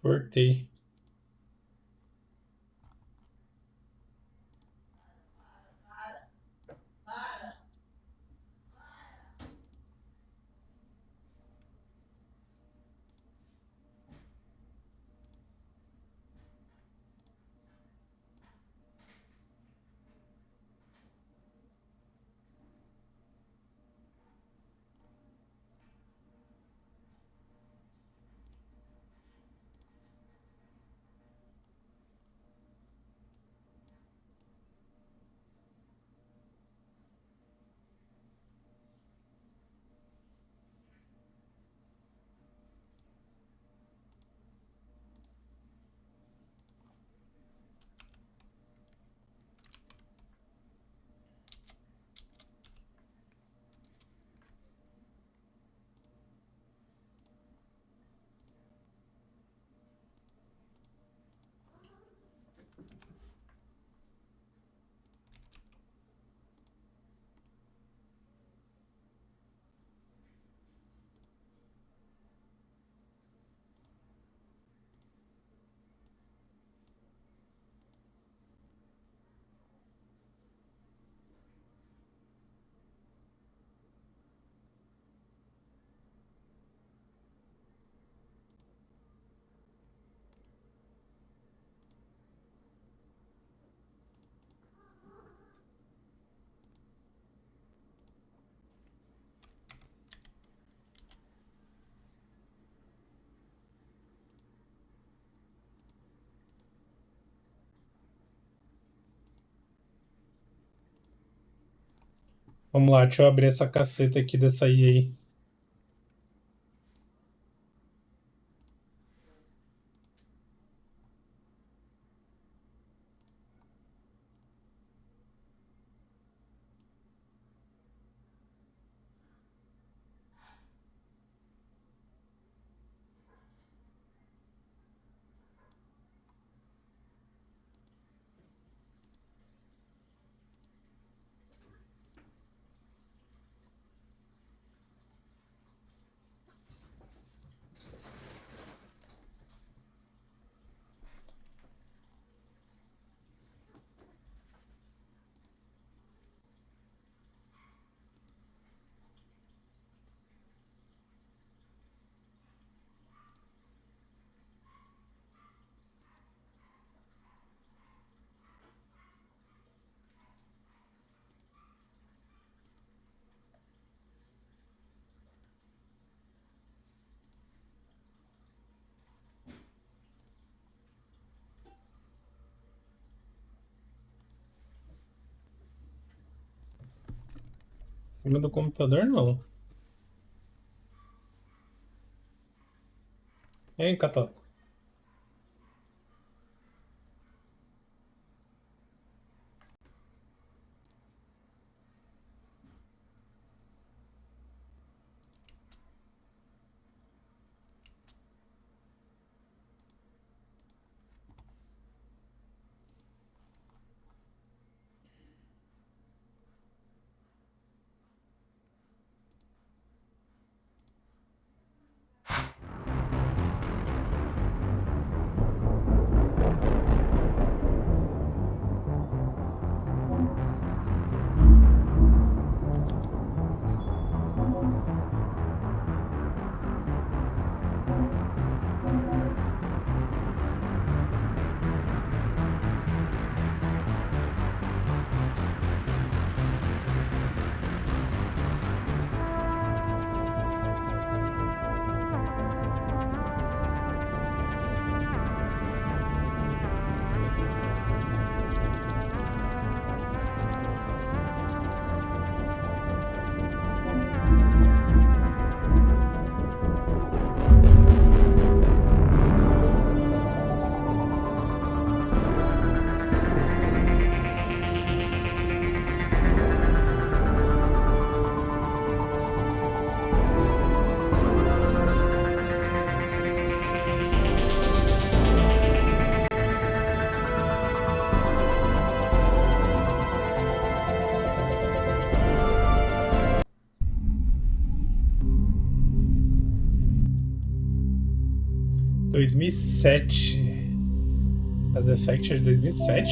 Cortei. Vamos lá, deixa eu abrir essa caceta aqui dessa EA. Em cima do computador, não. Hein, Cató? 2007. As Effect é de 2007?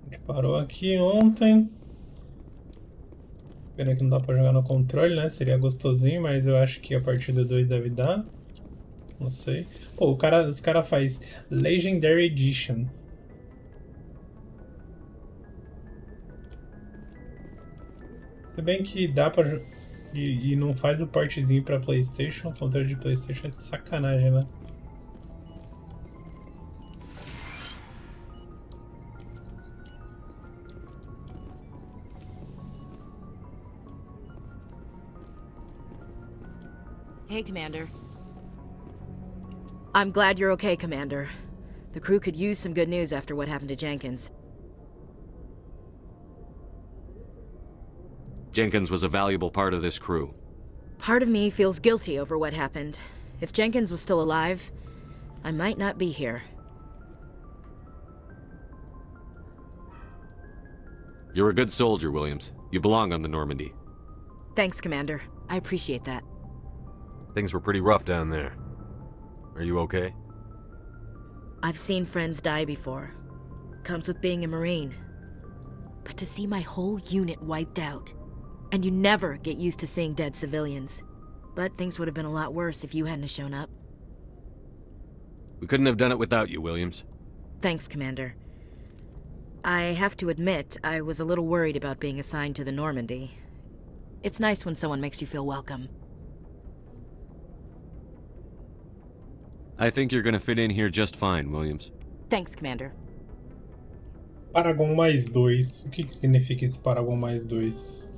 A gente parou aqui ontem. Pena que não dá pra jogar no controle, né? Seria gostosinho, mas eu acho que a partir do 2 deve dar. Não sei. Pô, os cara faz Legendary Edition. Se bem que dá pra... E não faz o portzinho pra PlayStation. O controle de PlayStation é sacanagem, né? Hey, Commander. I'm glad you're okay, Commander. The crew could use some good news after what happened to Jenkins. Jenkins was a valuable part of this crew. Part of me feels guilty over what happened. If Jenkins was still alive, I might not be here. You're a good soldier, Williams. You belong on the Normandy. Thanks, Commander. I appreciate that. Things were pretty rough down there. Are you okay? I've seen friends die before. Comes with being a Marine. But to see my whole unit wiped out, and you never get used to seeing dead civilians. But things would have been a lot worse if you hadn't shown up. We couldn't have done it without you, Williams. Thanks, Commander. I have to admit, I was a little worried about being assigned to the Normandy. It's nice when someone makes you feel welcome. I think you're gonna fit in here just fine, Williams. Thanks, Commander. Paragon mais 2. O que significa esse Paragon mais 2?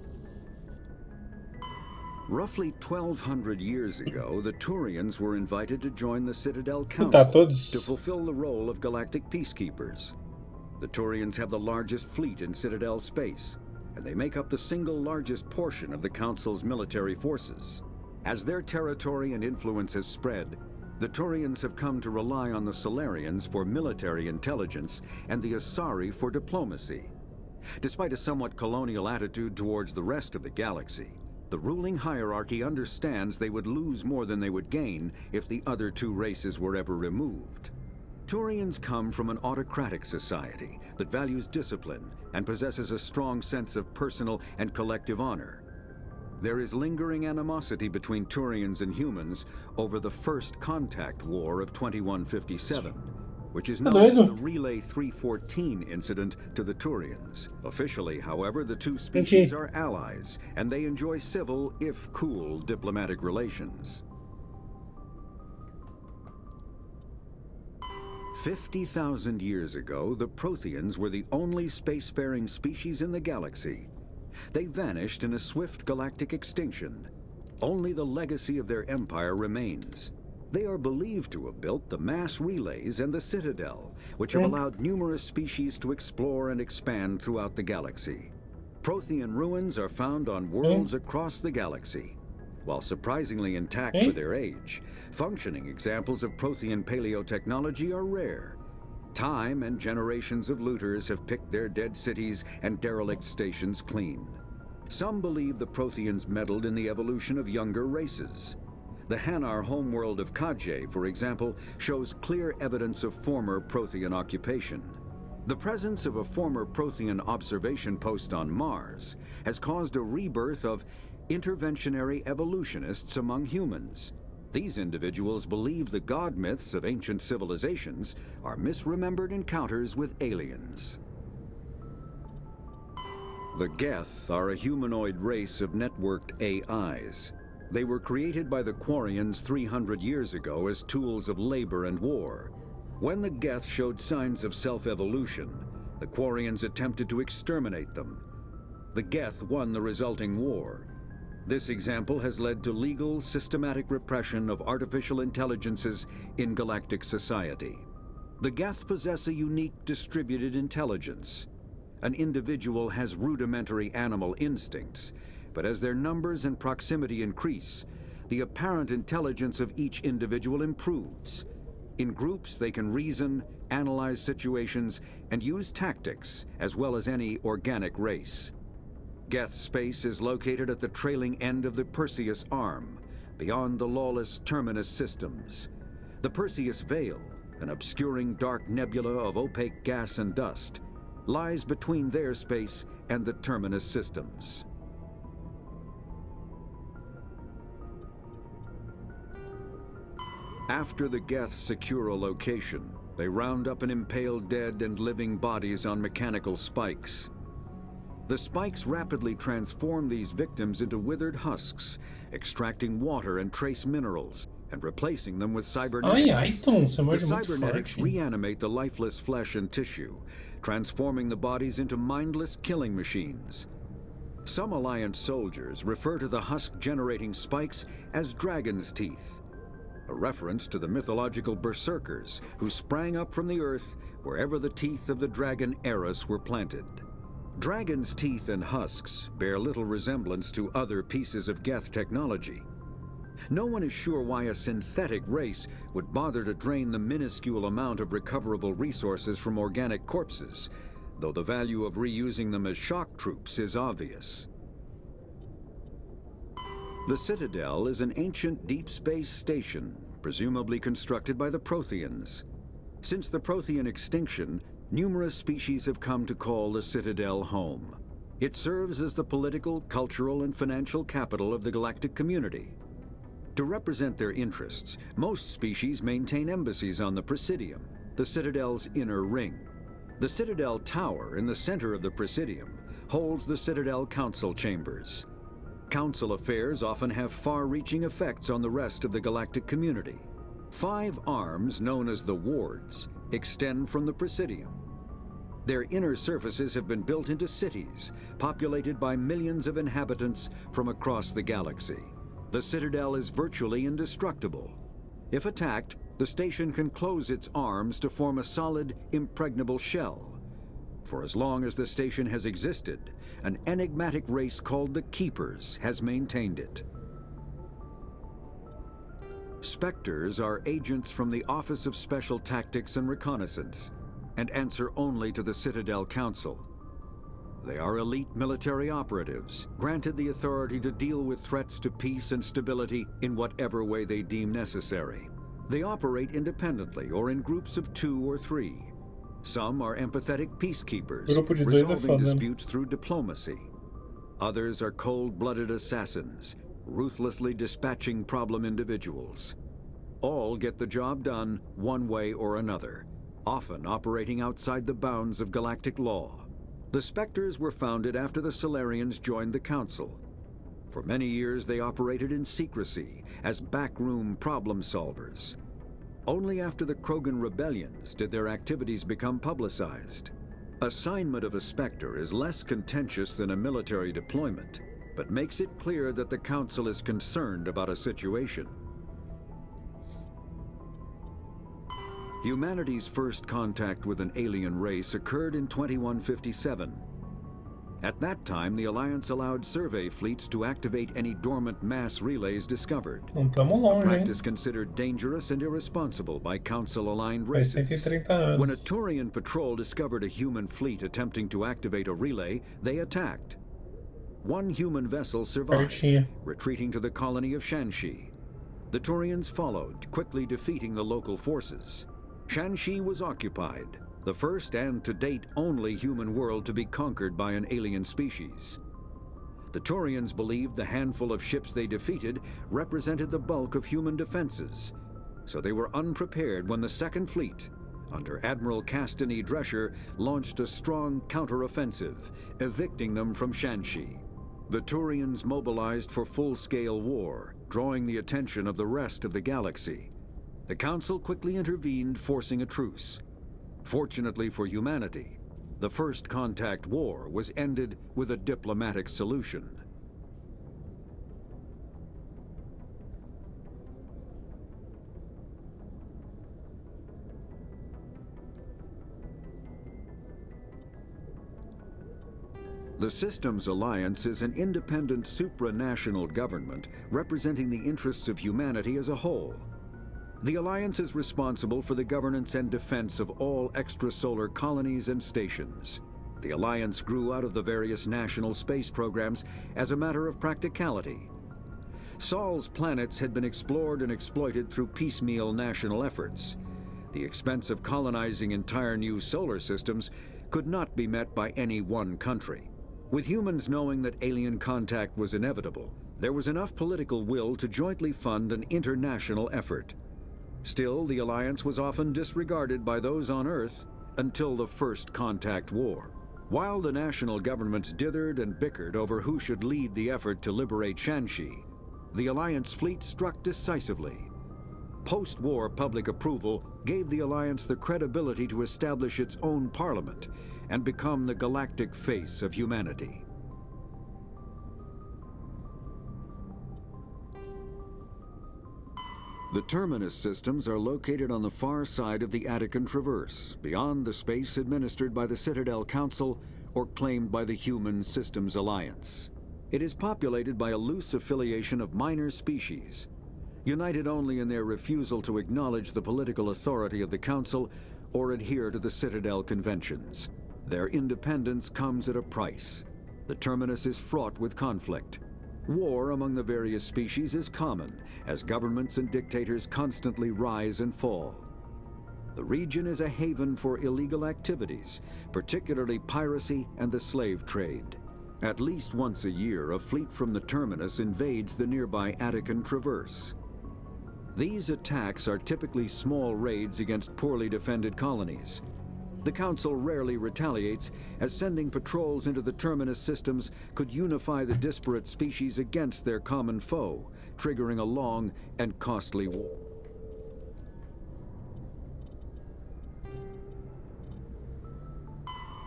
Roughly 1,200 years ago, the Turians were invited to join the Citadel Escutar Council todos. to fulfill the role of galactic peacekeepers. The Turians have the largest fleet in Citadel space, and they make up the single largest portion of the Council's military forces. As their territory and influence has spread, the Turians have come to rely on the Solarians for military intelligence and the Asari for diplomacy. Despite a somewhat colonial attitude towards the rest of the galaxy, the ruling hierarchy understands they would lose more than they would gain if the other two races were ever removed. Turians come from an autocratic society that values discipline and possesses a strong sense of personal and collective honor. There is lingering animosity between Turians and humans over the First Contact War of 2157, which is known as the Relay 314 incident to the Turians. Officially, however, the two species are allies, and they enjoy civil, if cool, diplomatic relations. 50,000 years ago, the Protheans were the only spacefaring species in the galaxy. They vanished in a swift galactic extinction. Only the legacy of their empire remains. They are believed to have built the mass relays and the Citadel, which have allowed numerous species to explore and expand throughout the galaxy. Prothean ruins are found on worlds across the galaxy. While surprisingly intact for their age, functioning examples of Prothean paleotechnology are rare. Time and generations of looters have picked their dead cities and derelict stations clean. Some believe the Protheans meddled in the evolution of younger races. The Hanar homeworld of Kaje, for example, shows clear evidence of former Prothean occupation. The presence of a former Prothean observation post on Mars has caused a rebirth of interventionary evolutionists among humans. These individuals believe the god myths of ancient civilizations are misremembered encounters with aliens. The Geth are a humanoid race of networked AIs. They were created by the Quarians 300 years ago as tools of labor and war. When the Geth showed signs of self-evolution, the Quarians attempted to exterminate them. The Geth won the resulting war. This example has led to legal, systematic repression of artificial intelligences in galactic society. The Geth possess a unique distributed intelligence. An individual has rudimentary animal instincts, but as their numbers and proximity increase, the apparent intelligence of each individual improves. In groups, they can reason, analyze situations, and use tactics, as well as any organic race. Geth space is located at the trailing end of the Perseus Arm, beyond the lawless Terminus systems. The Perseus Veil, an obscuring dark nebula of opaque gas and dust, lies between their space and the Terminus systems. After the Geth secure a location, they round up and impale dead and living bodies on mechanical spikes. The spikes rapidly transform these victims into withered husks, extracting water and trace minerals, and replacing them with cybernetics. Ai, Tom, você The morde muito cybernetics forte. reanimate the lifeless flesh and tissue, transforming the bodies into mindless killing machines. Some Alliance soldiers refer to the husk-generating spikes as dragon's teeth, a reference to the mythological berserkers who sprang up from the earth wherever the teeth of the dragon Eris were planted. Dragon's teeth and husks bear little resemblance to other pieces of Geth technology. No one is sure why a synthetic race would bother to drain the minuscule amount of recoverable resources from organic corpses, though the value of reusing them as shock troops is obvious. The Citadel is an ancient deep space station, presumably constructed by the Protheans. Since the Prothean extinction, numerous species have come to call the Citadel home. It serves as the political, cultural, and financial capital of the galactic community. To represent their interests, most species maintain embassies on the Presidium, the Citadel's inner ring. The Citadel Tower in the center of the Presidium holds the Citadel Council chambers. Council affairs often have far-reaching effects on the rest of the galactic community. 5 arms, known as the Wards, extend from the Presidium. Their inner surfaces have been built into cities, populated by millions of inhabitants from across the galaxy. The Citadel is virtually indestructible. If attacked, the station can close its arms to form a solid, impregnable shell. For as long as the station has existed, an enigmatic race called the Keepers has maintained it. Spectres are agents from the Office of Special Tactics and Reconnaissance, and answer only to the Citadel Council. They are elite military operatives, granted the authority to deal with threats to peace and stability in whatever way they deem necessary. They operate independently or in groups of 2 or 3. Some are empathetic peacekeepers, Grupo de dois é resolving foda. disputes through diplomacy. Others are cold-blooded assassins, ruthlessly dispatching problem individuals. All get the job done one way or another, often operating outside the bounds of galactic law. The Spectres were founded after the Solarians joined the Council. For many years, they operated in secrecy as backroom problem solvers. Only after the Krogan rebellions did their activities become publicized. Assignment of a Spectre is less contentious than a military deployment, but makes it clear that the Council is concerned about a situation. Humanity's first contact with an alien race occurred in 2157. At that time, the Alliance allowed survey fleets to activate any dormant mass relays discovered. Não tamo A longe, hein? practice considered dangerous and irresponsible by Council-aligned Faz races. 130 When a anos. Turian patrol discovered a human fleet attempting to activate a relay, they attacked. One human vessel survived, Pertinho. retreating to the colony of Shanxi. The Turians followed, quickly defeating the local forces. Shanxi was occupied, the first and to date only human world to be conquered by an alien species. The Turians believed the handful of ships they defeated represented the bulk of human defenses, so they were unprepared when the Second Fleet, under Admiral Castany Drescher, launched a strong counteroffensive, evicting them from Shanxi. The Turians mobilized for full-scale war, drawing the attention of the rest of the galaxy. The Council quickly intervened, forcing a truce. Fortunately for humanity, the First Contact War was ended with a diplomatic solution. The Systems Alliance is an independent supranational government representing the interests of humanity as a whole. The Alliance is responsible for the governance and defense of all extrasolar colonies and stations. The Alliance grew out of the various national space programs as a matter of practicality. Sol's planets had been explored and exploited through piecemeal national efforts. The expense of colonizing entire new solar systems could not be met by any one country. With humans knowing that alien contact was inevitable, there was enough political will to jointly fund an international effort. Still, the Alliance was often disregarded by those on Earth until the First Contact War. While the national governments dithered and bickered over who should lead the effort to liberate Shanxi, the Alliance fleet struck decisively. Post-war public approval gave the Alliance the credibility to establish its own parliament and become the galactic face of humanity. The terminus systems are located on the far side of the Attican Traverse, beyond the space administered by the Citadel Council or claimed by the Human Systems Alliance. It is populated by a loose affiliation of minor species, united only in their refusal to acknowledge the political authority of the Council or adhere to the Citadel Conventions. Their independence comes at a price. The terminus is fraught with conflict. War among the various species is common, as governments and dictators constantly rise and fall. The region is a haven for illegal activities, particularly piracy and the slave trade. At least once a year, a fleet from the terminus invades the nearby Attican Traverse. These attacks are typically small raids against poorly defended colonies. The Council rarely retaliates, as sending patrols into the terminus systems could unify the disparate species against their common foe, triggering a long and costly war.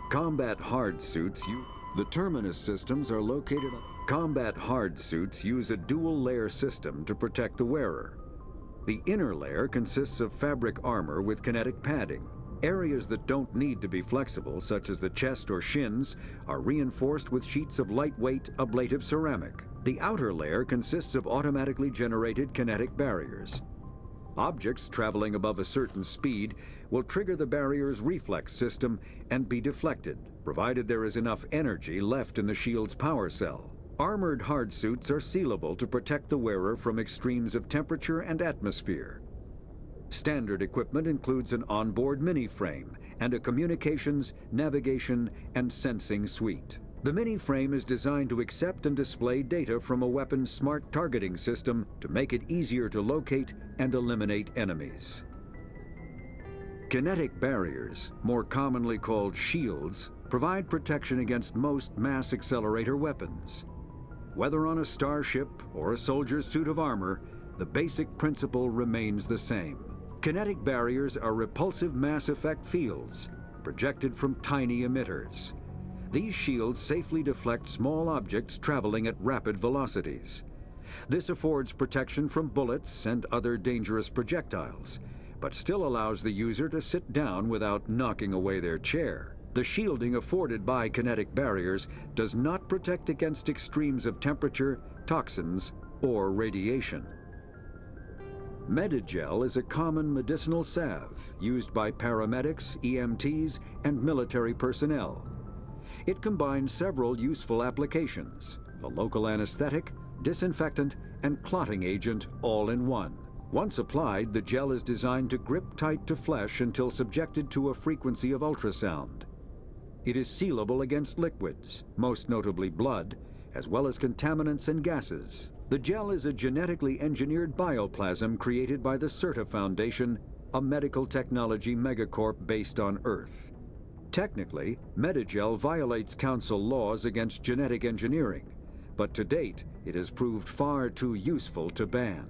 Combat hard suits The terminus systems are located on... Combat hard suits use a dual-layer system to protect the wearer. The inner layer consists of fabric armor with kinetic padding. Areas that don't need to be flexible, such as the chest or shins, are reinforced with sheets of lightweight, ablative ceramic. The outer layer consists of automatically generated kinetic barriers. Objects traveling above a certain speed will trigger the barrier's reflex system and be deflected, provided there is enough energy left in the shield's power cell. Armored hardsuits are sealable to protect the wearer from extremes of temperature and atmosphere. Standard equipment includes an onboard mini-frame and a communications, navigation, and sensing suite. The mini-frame is designed to accept and display data from a weapon's smart targeting system to make it easier to locate and eliminate enemies. Kinetic barriers, more commonly called shields, provide protection against most mass accelerator weapons. Whether on a starship or a soldier's suit of armor, the basic principle remains the same. Kinetic barriers are repulsive mass effect fields, projected from tiny emitters. These shields safely deflect small objects traveling at rapid velocities. This affords protection from bullets and other dangerous projectiles, but still allows the user to sit down without knocking away their chair. The shielding afforded by kinetic barriers does not protect against extremes of temperature, toxins, or radiation. Medigel is a common medicinal salve used by paramedics, EMTs, and military personnel. It combines several useful applications: a local anesthetic, disinfectant, and clotting agent all in one. Once applied, the gel is designed to grip tight to flesh until subjected to a frequency of ultrasound. It is sealable against liquids, most notably blood, as well as contaminants and gases. The gel is a genetically engineered bioplasm created by the CERTA Foundation, a medical technology megacorp based on Earth. Technically, Medigel violates Council laws against genetic engineering, but to date, it has proved far too useful to ban.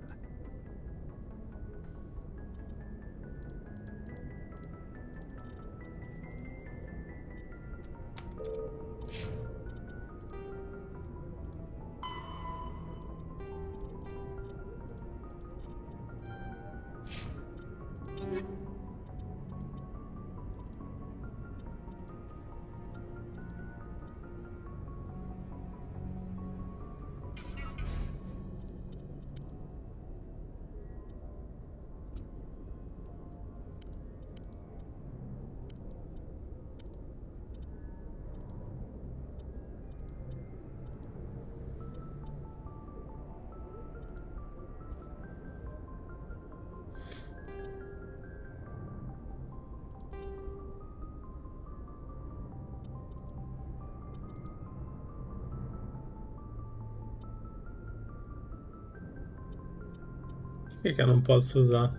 Por que eu não posso usar?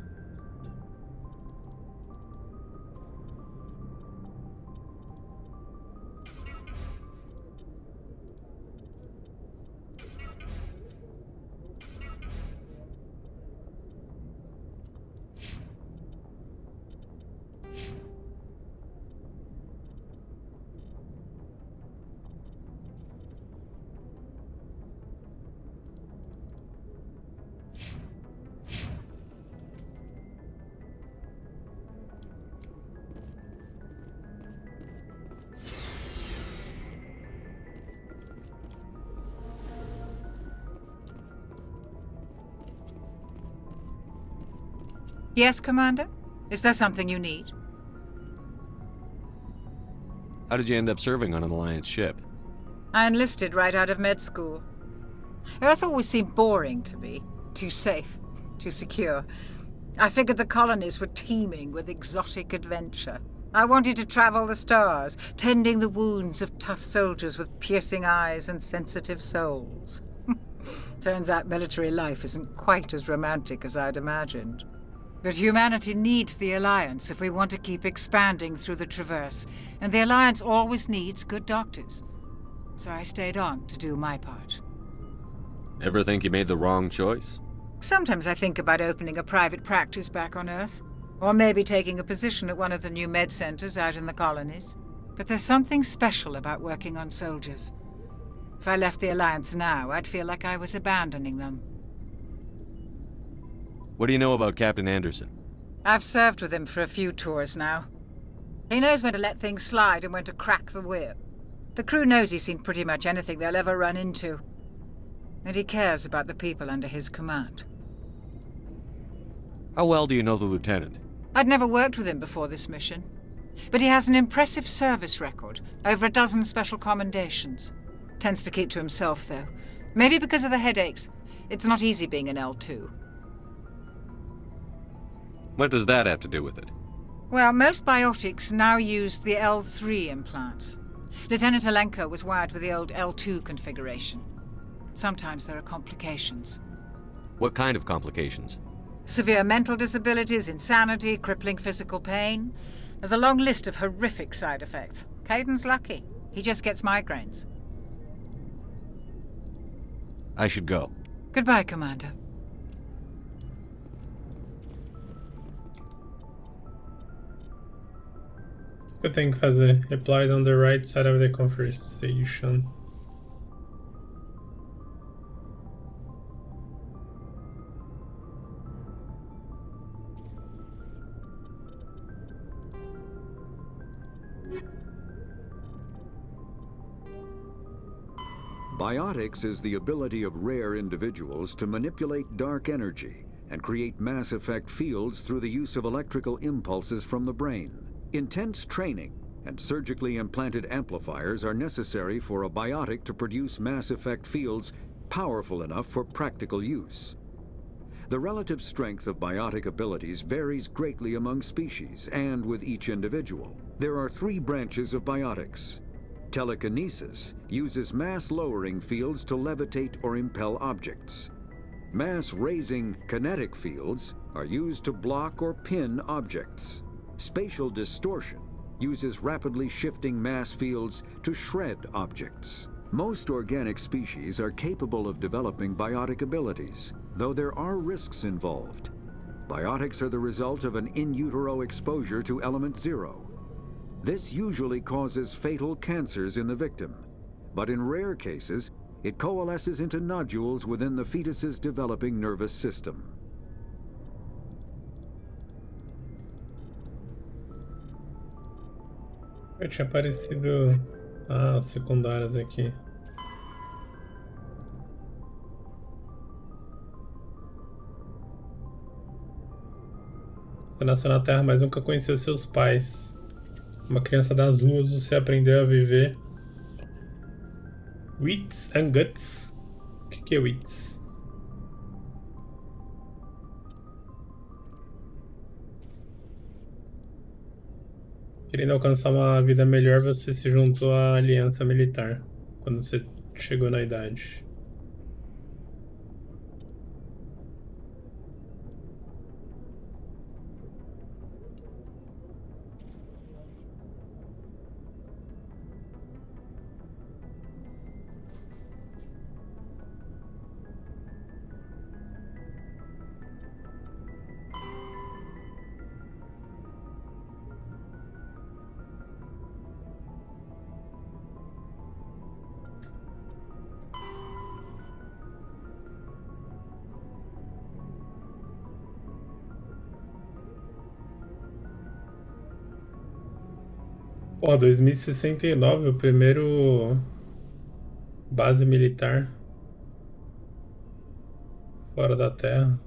Yes, Commander? Is there something you need? How did you end up serving on an Alliance ship? I enlisted right out of med school. Earth always seemed boring to me. Too safe, too secure. I figured the colonies were teeming with exotic adventure. I wanted to travel the stars, tending the wounds of tough soldiers with piercing eyes and sensitive souls. Turns out military life isn't quite as romantic as I'd imagined. But humanity needs the Alliance if we want to keep expanding through the Traverse, and the Alliance always needs good doctors. So I stayed on to do my part. Ever think you made the wrong choice? Sometimes I think about opening a private practice back on Earth, or maybe taking a position at one of the new med centers out in the colonies. But there's something special about working on soldiers. If I left the Alliance now, I'd feel like I was abandoning them. What do you know about Captain Anderson? I've served with him for a few tours now. He knows when to let things slide and when to crack the whip. The crew knows he's seen pretty much anything they'll ever run into. And he cares about the people under his command. How well do you know the lieutenant? I'd never worked with him before this mission. But he has an impressive service record, over a dozen special commendations. Tends to keep to himself, though. Maybe because of the headaches. It's not easy being an L2. What does that have to do with it? Well, most biotics now use the L3 implants. Lieutenant Alenko was wired with the old L2 configuration. Sometimes there are complications. What kind of complications? Severe mental disabilities, insanity, crippling physical pain. There's a long list of horrific side effects. Caden's lucky. He just gets migraines. I should go. Goodbye, Commander. Eu tenho que fazer. Applied on the right side of the conversation. Biotics is the ability of rare individuals to manipulate dark energy and create mass effect fields through the use of electrical impulses from the brain. Intense training and surgically implanted amplifiers are necessary for a biotic to produce mass effect fields powerful enough for practical use. The relative strength of biotic abilities varies greatly among species and with each individual. There are three branches of biotics. Telekinesis uses mass-lowering fields to levitate or impel objects. Mass-raising kinetic fields are used to block or pin objects. Spatial distortion uses rapidly shifting mass fields to shred objects. Most organic species are capable of developing biotic abilities, though there are risks involved. Biotics are the result of an in utero exposure to element 0. This usually causes fatal cancers in the victim, but in rare cases, it coalesces into nodules within the fetus's developing nervous system. Eu tinha aparecido. Ah, os secundários aqui. Você nasceu na Terra, mas nunca conheceu seus pais. Uma criança das luas, você aprendeu a viver. Wits and Guts. O que é Wits? Querendo alcançar uma vida melhor, você se juntou à aliança militar quando você chegou na idade. Pô, 2069, o primeiro base militar fora da Terra.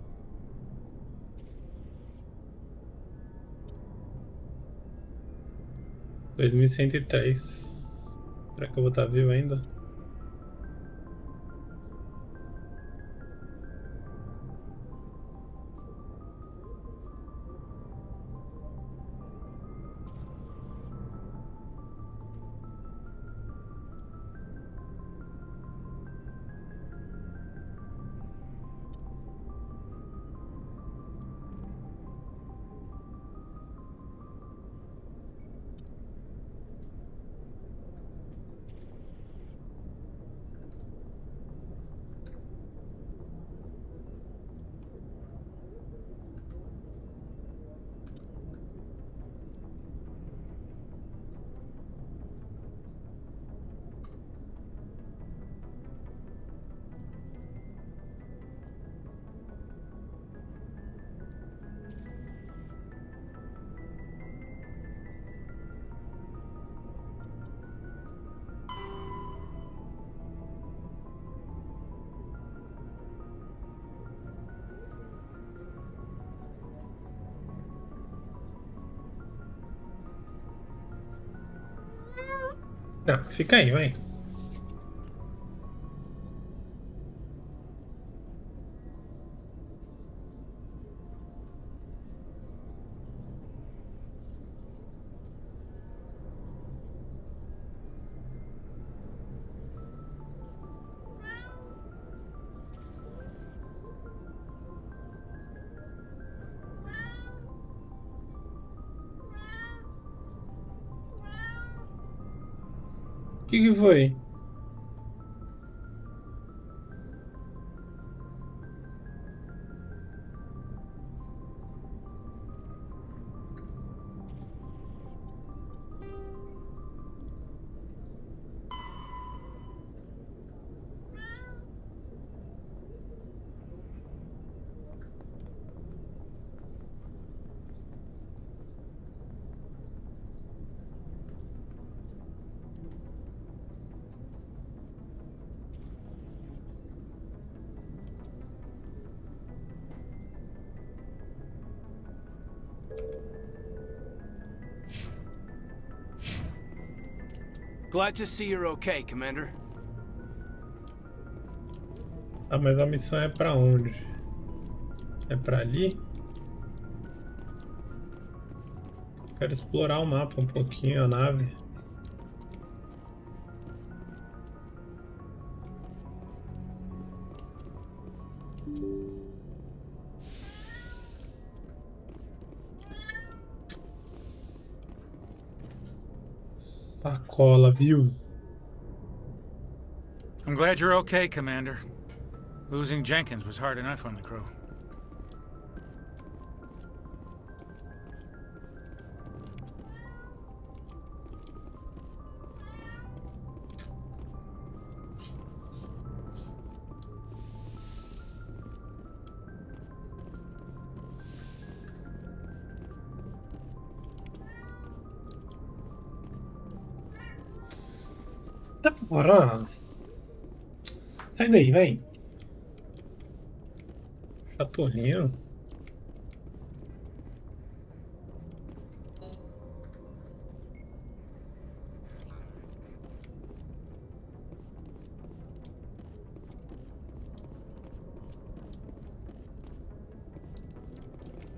2103. Será que eu vou estar vivo ainda? Não, fica aí, vai. O que que foi? Glad to see you're okay, Commander. Ah, mas a missão é pra onde? É pra ali? Quero explorar o mapa um pouquinho, a nave. Sacola, viu? I'm glad you're okay, Commander. Losing Jenkins was hard enough on the crew. Tá porra. Sai daí, vem. Chatorrinho.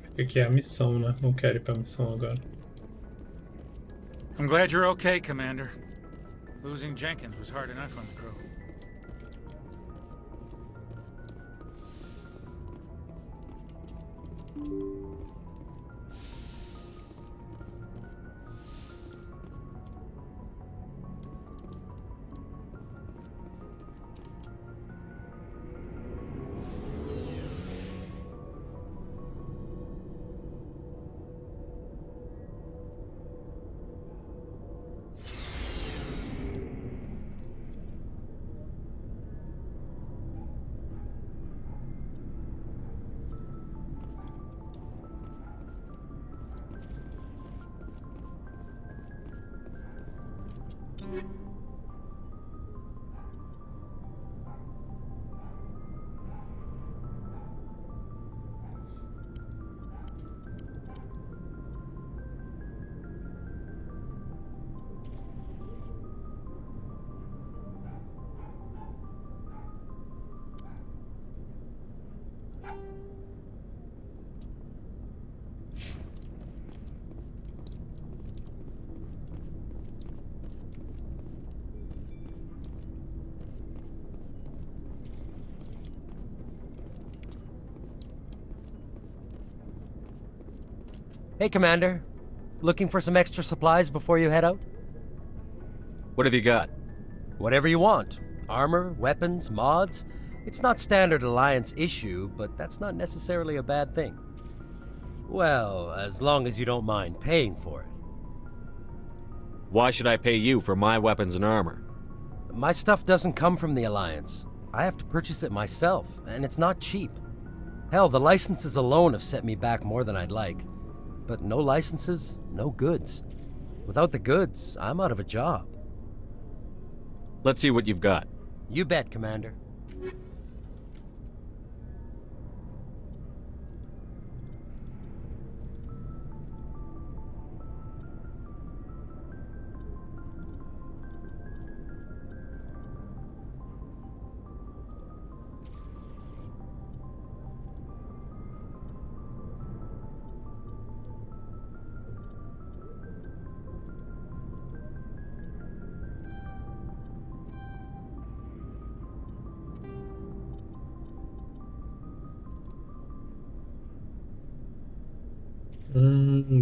Acho que aqui é a missão, né? Não quero ir pra missão agora. I'm glad you're okay, Commander. Losing Jenkins was hard enough on the crew. Hey, Commander. Looking for some extra supplies before you head out? What have you got? Whatever you want. Armor, weapons, mods. It's not standard Alliance issue, but that's not necessarily a bad thing. Well, as long as you don't mind paying for it. Why should I pay you for my weapons and armor? My stuff doesn't come from the Alliance. I have to purchase it myself, and it's not cheap. Hell, the licenses alone have set me back more than I'd like. But no licenses, no goods. Without the goods, I'm out of a job. Let's see what you've got. You bet, Commander.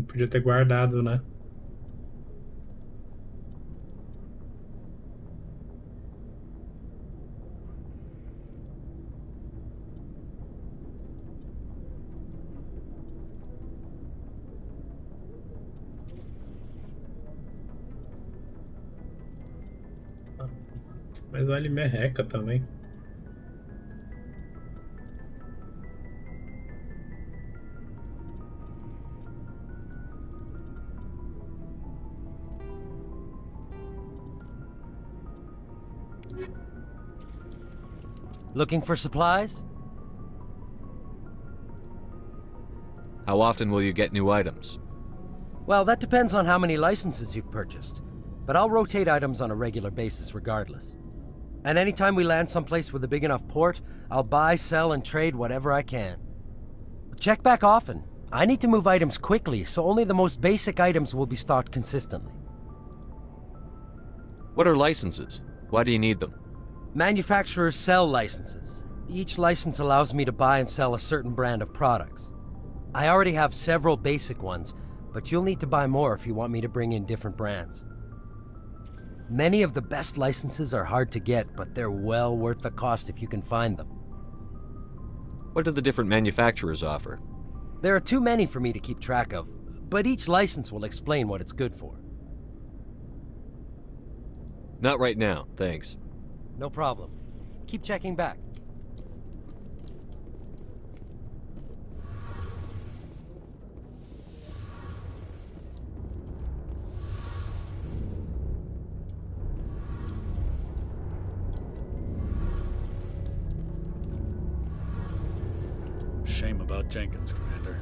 Podia ter guardado, né? Mas vale merreca também. Looking for supplies? How often will you get new items? Well, that depends on how many licenses you've purchased. But I'll rotate items on a regular basis regardless. And anytime we land someplace with a big enough port, I'll buy, sell, and trade whatever I can. Check back often. I need to move items quickly, so only the most basic items will be stocked consistently. What are licenses? Why do you need them? Manufacturers sell licenses. Each license allows me to buy and sell a certain brand of products. I already have several basic ones, but you'll need to buy more if you want me to bring in different brands. Many of the best licenses are hard to get, but they're well worth the cost if you can find them. What do the different manufacturers offer? There are too many for me to keep track of, but each license will explain what it's good for. Not right now, thanks. No problem. Keep checking back. Shame about Jenkins, Commander.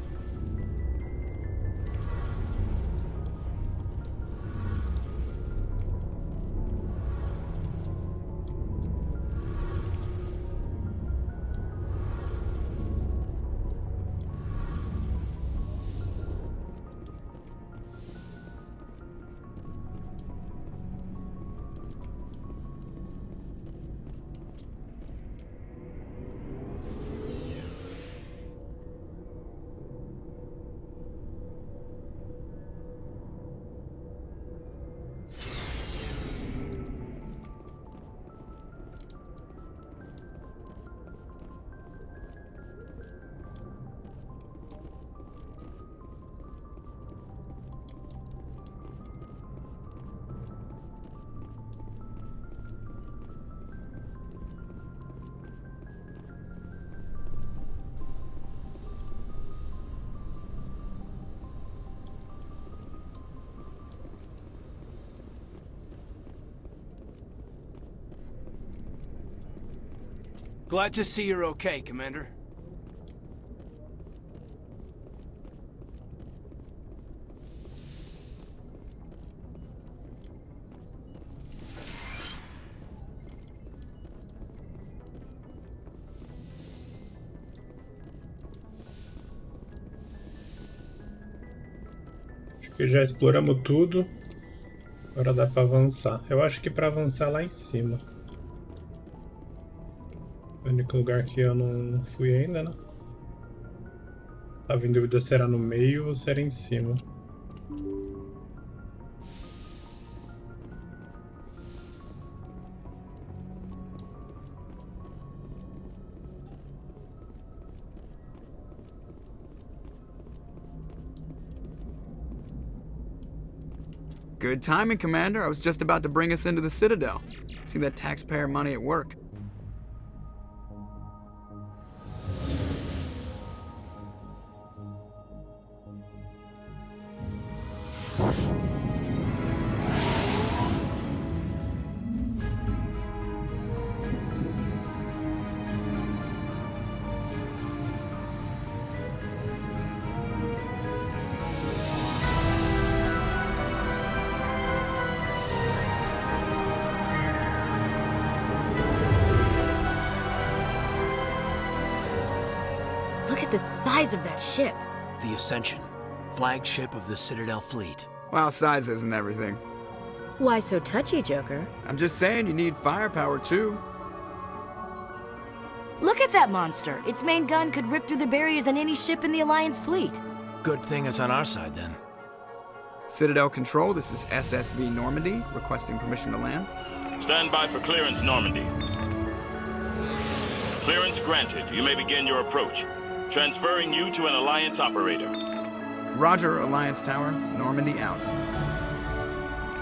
Glad to see you're okay, Commander. Acho que já exploramos tudo. Agora dá pra avançar. Eu acho que pra avançar lá em cima. O único lugar que eu não fui ainda, né? Tava em dúvida se era no meio ou se era em cima. Good timing, Commander. I was just about to bring us into the Citadel. See that taxpayer money at work. Look at the size of that ship. The Ascension, flagship of the Citadel fleet. Well, size isn't everything. Why so touchy, Joker? I'm just saying you need firepower, too. Look at that monster. Its main gun could rip through the barriers on any ship in the Alliance fleet. Good thing it's on our side, then. Citadel Control, this is SSV Normandy, requesting permission to land. Stand by for clearance, Normandy. Clearance granted. You may begin your approach. Transferring you to an Alliance operator. Roger, Alliance Tower. Normandy out.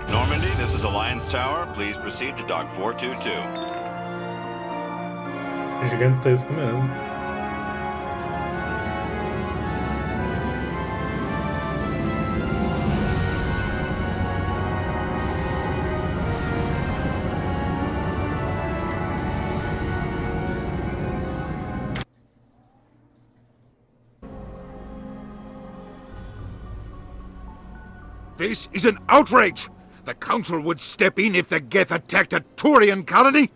Normandy, this is Alliance Tower. Please proceed to Dock 422. Gigantesco mesmo. This is an outrage! The Council would step in if the Geth attacked a Turian colony?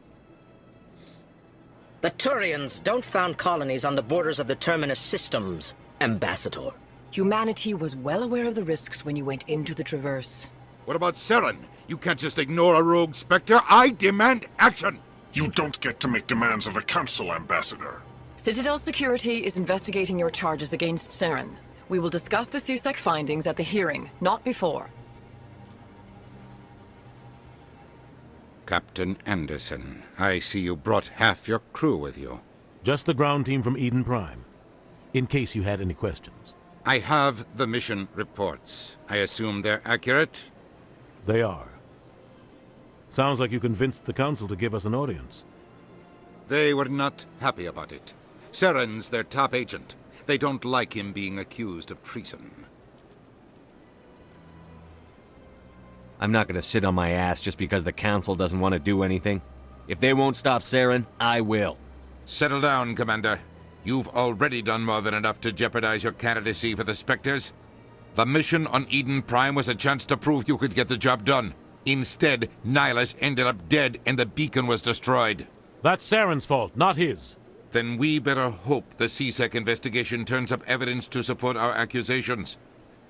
The Turians don't found colonies on the borders of the Terminus systems, Ambassador. Humanity was well aware of the risks when you went into the Traverse. What about Saren? You can't just ignore a rogue Spectre. I demand action! You don't get to make demands of the Council, Ambassador. Citadel Security is investigating your charges against Saren. We will discuss the CSEC findings at the hearing, not before. Captain Anderson, I see you brought half your crew with you. Just the ground team from Eden Prime, in case you had any questions. I have the mission reports. I assume they're accurate? They are. Sounds like you convinced the Council to give us an audience. They were not happy about it. Saren's their top agent. They don't like him being accused of treason. I'm not gonna sit on my ass just because the Council doesn't want to do anything. If they won't stop Saren, I will. Settle down, Commander. You've already done more than enough to jeopardize your candidacy for the Spectres. The mission on Eden Prime was a chance to prove you could get the job done. Instead, Nihilus ended up dead and the beacon was destroyed. That's Saren's fault, not his. Then we better hope the CSEC investigation turns up evidence to support our accusations.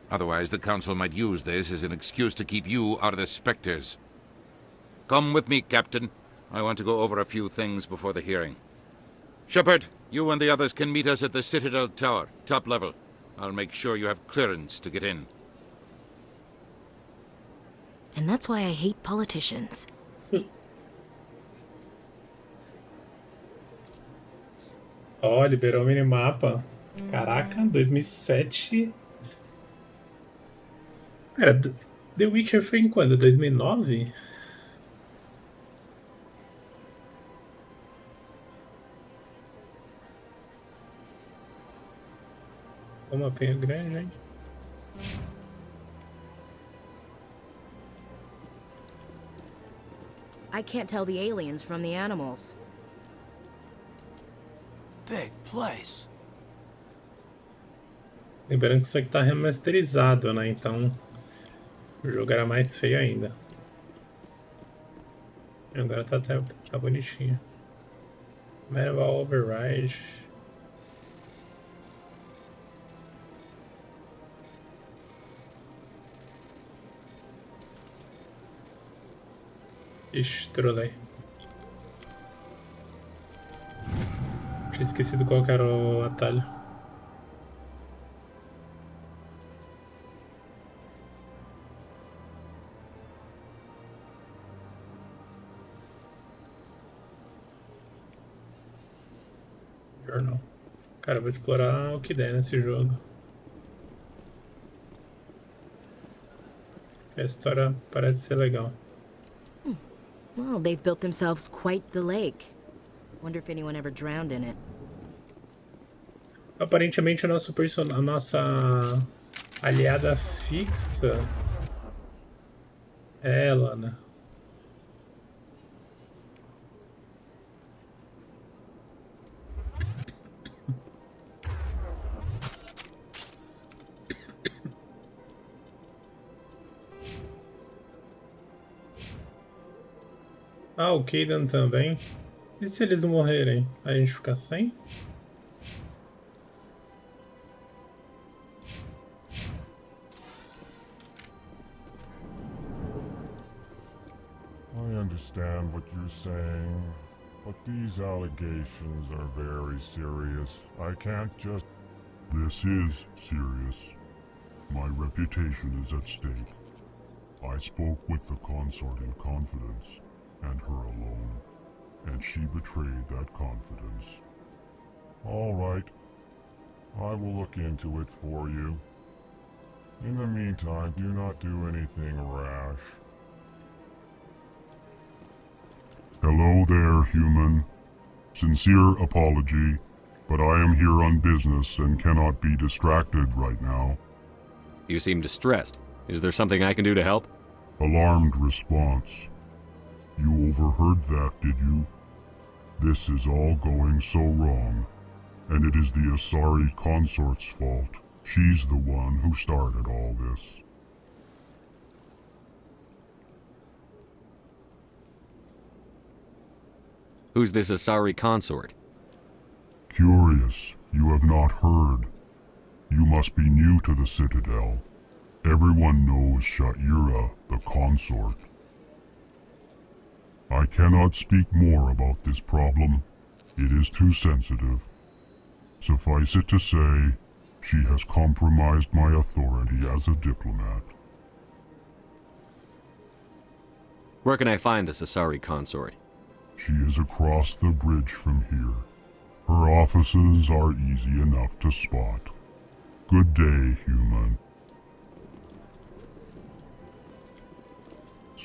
Otherwise, the Council might use this as an excuse to keep you out of the Spectres. Come with me, Captain. I want to go over a few things before the hearing. Shepard, you and the others can meet us at the Citadel Tower, top level. I'll make sure you have clearance to get in. And that's why I hate politicians. Ó, liberou o minimapa. Caraca, 2007. Cara, The Witcher foi em quando? 2009? Um mapinha grande, hein? I can't tell the aliens from the animals. big place. Lembrando que isso aqui tá remasterizado, né? Então o jogo era mais feio ainda. Agora tá até tá bonitinho. Medieval Override. Ixi, trolei. Tinha esquecido qual que era o atalho. Journal. Cara, eu vou explorar o que der nesse jogo. A história parece ser legal. Well, they've built themselves quite the lake. Wonder if anyone ever drowned in it. Aparentemente a nossa aliada fixa é ela, né? Ah, o Kaidan também. E se eles morrerem? A gente fica sem? I understand what you're saying, but these allegations are very serious. I can't just... This is serious. My reputation is at stake. I spoke with the consort in confidence, and her alone, and she betrayed that confidence. All right. I will look into it for you. In the meantime, do not do anything rash. Hello there, human. Sincere apology, but I am here on business and cannot be distracted right now. You seem distressed. Is there something I can do to help? Alarmed response. You overheard that, did you? This is all going so wrong, and it is the Asari consort's fault. She's the one who started all this. Who's this Asari consort? Curious, you have not heard. You must be new to the Citadel. Everyone knows Sha'ira, the consort. I cannot speak more about this problem. It is too sensitive. Suffice it to say, she has compromised my authority as a diplomat. Where can I find this Asari consort? She is across the bridge from here. Her offices are easy enough to spot. Good day, human.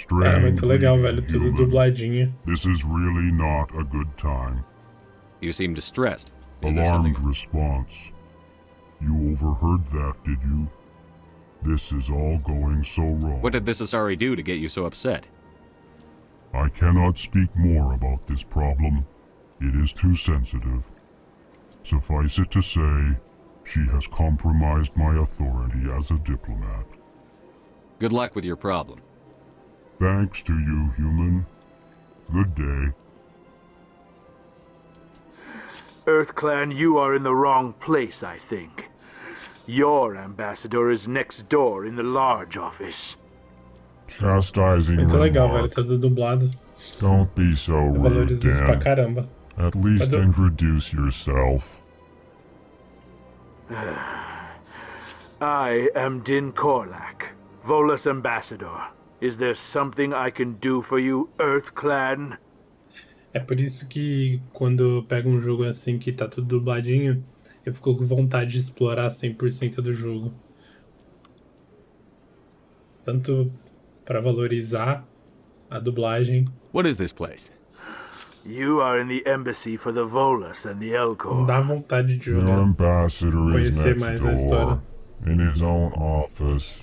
Cara, muito legal, velho. Tudo dubladinho. This is really not a good time. You seem distressed. Is Alarmed response. You overheard that, did you? This is all going so wrong. What did this Asari do to get you so upset? I cannot speak more about this problem. It is too sensitive. Suffice it to say, she has compromised my authority as a diplomat. Good luck with your problem. Thanks to you, human. Good day. EarthClan, you are in the wrong place, I think. Your ambassador is next door in the large office. Chastising Muito legal, velho. remark. Tudo dublado. Don't be so Eu rude, valorizo isso pra Dan. caramba. At least introduce yourself. I am Din Korlak, Volus ambassador. Is there something I can do for you, EarthClan? É por isso que quando eu pego um jogo assim que tá tudo dubladinho, eu fico com vontade de explorar 100% do jogo. Tanto para valorizar a dublagem. What is this place? You are in the embassy for the Volus and the Elcor. Não dá vontade de Your jogar. ambassador is Conhecer next mais a door, história. in his own office.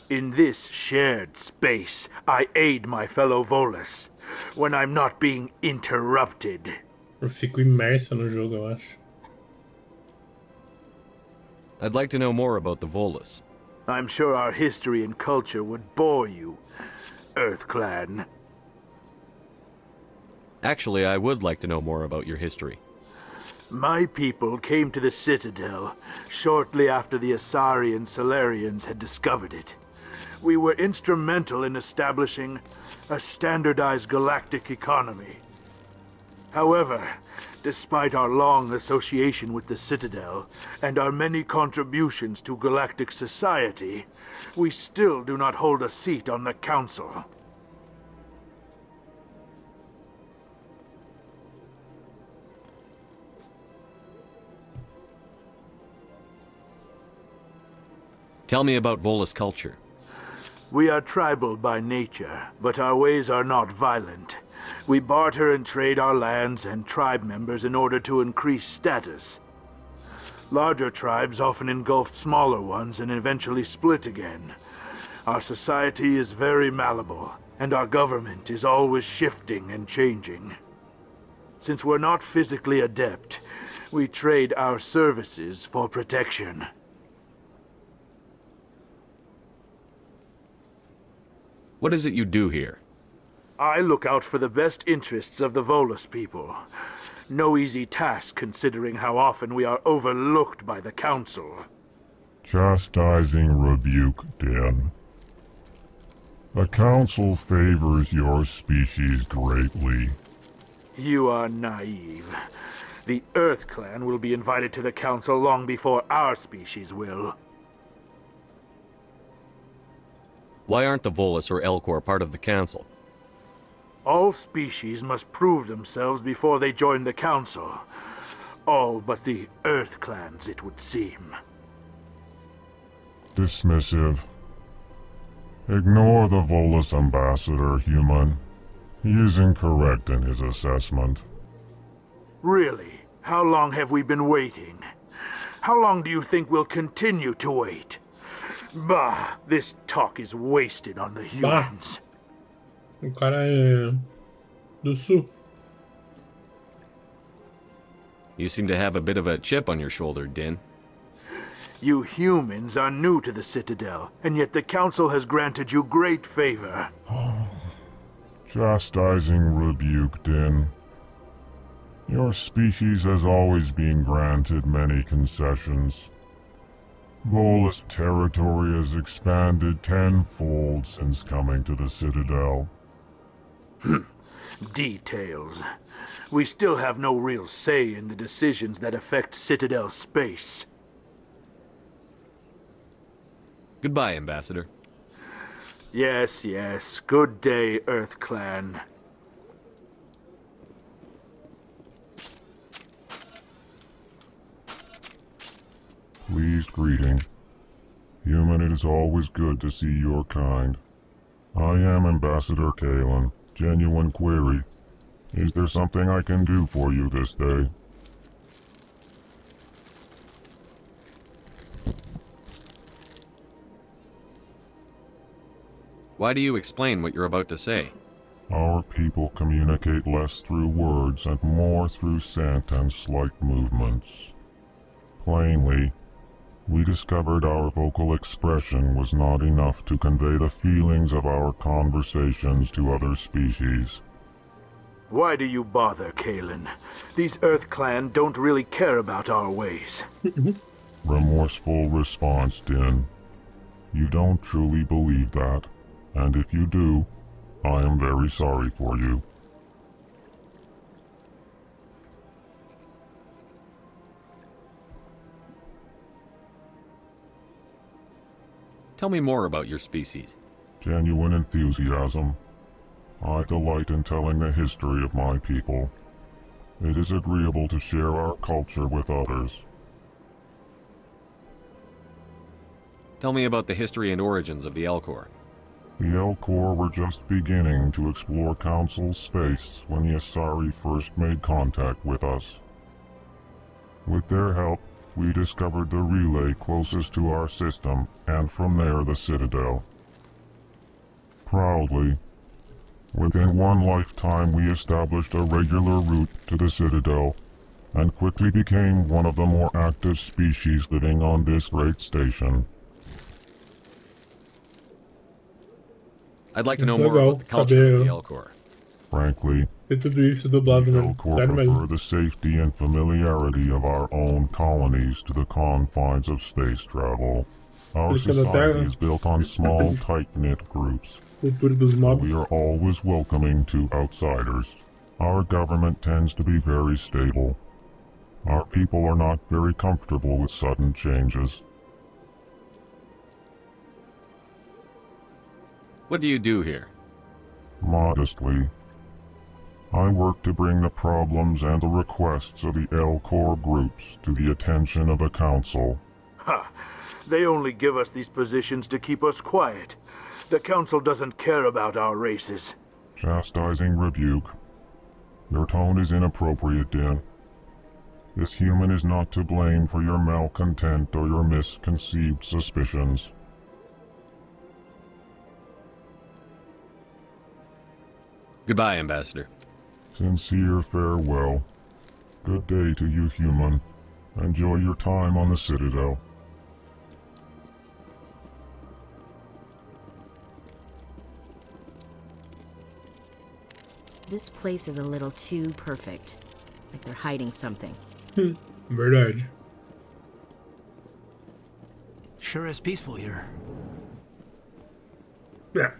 In this shared space, I aid my fellow Volus when I'm not being interrupted. Eu fico imerso no jogo, eu acho. I'd like to know more about the Volus. I'm sure our history and culture would bore you, Earth Clan. Actually, I would like to know more about your history. My people came to the Citadel shortly after the Asari and Solarians had discovered it. We were instrumental in establishing a standardized galactic economy. However, despite our long association with the Citadel and our many contributions to galactic society, we still do not hold a seat on the Council. Tell me about Volus culture. We are tribal by nature, but our ways are not violent. We barter and trade our lands and tribe members in order to increase status. Larger tribes often engulf smaller ones and eventually split again. Our society is very malleable, and our government is always shifting and changing. Since we're not physically adept, we trade our services for protection. What is it you do here? I look out for the best interests of the Volus people. No easy task considering how often we are overlooked by the Council. Chastising rebuke, Den. The Council favors your species greatly. You are naive. The Earth Clan will be invited to the Council long before our species will. Why aren't the Volus or Elcor part of the Council? All species must prove themselves before they join the Council. All but the Earth Clans, it would seem. Dismissive. Ignore the Volus ambassador, human. He is incorrect in his assessment. Really? How long have we been waiting? How long do you think we'll continue to wait? Bah, this talk is wasted on the humans. O cara é do sul. You seem to have a bit of a chip on your shoulder, Din. You humans are new to the Citadel, and yet the Council has granted you great favor. Chastising rebuke, Din. Your species has always been granted many concessions. Volus territory has expanded tenfold since coming to the Citadel. Details. We still have no real say in the decisions that affect Citadel space. Goodbye, Ambassador. Yes, yes. Good day, Earth Clan. Pleased greeting. Human, it is always good to see your kind. I am Ambassador Kalen. Genuine query. Is there something I can do for you this day? Why do you explain what you're about to say? Our people communicate less through words and more through scent and slight movements. Plainly, we discovered our vocal expression was not enough to convey the feelings of our conversations to other species. Why do you bother, Kalen? These Earth Clan don't really care about our ways. Remorseful response, Din. You don't truly believe that, and if you do, I am very sorry for you. Tell me more about your species. Genuine enthusiasm. I delight in telling the history of my people. It is agreeable to share our culture with others. Tell me about the history and origins of the Elcor. The Elcor were just beginning to explore Council space when the Asari first made contact with us. With their help, we discovered the relay closest to our system, and from there the Citadel. Proudly, Within one lifetime, we established a regular route to the Citadel, and quickly became one of the more active species living on this great station. I'd like to know more about the culture of the Elcor. Frankly, Ver tudo isso dublado, the né? Elcor Sério prefer mesmo. the safety and familiarity of our own colonies to the confines of space travel. Our Explicando society até is built on small, tight-knit groups. cultura dos We mobs. are always welcoming to outsiders. Our government tends to be very stable. Our people are not very comfortable with sudden changes. What do you do here? Modestly, I work to bring the problems and the requests of the Elcor groups to the attention of the Council. Ha! They only give us these positions to keep us quiet. The Council doesn't care about our races. Chastising rebuke. Your tone is inappropriate, Din. This human is not to blame for your malcontent or your misconceived suspicions. Goodbye, Ambassador. Sincere farewell. Good day to you, human. Enjoy your time on the Citadel. This place is a little too perfect. Like they're hiding something. Verdade. Sure is peaceful here. Yeah.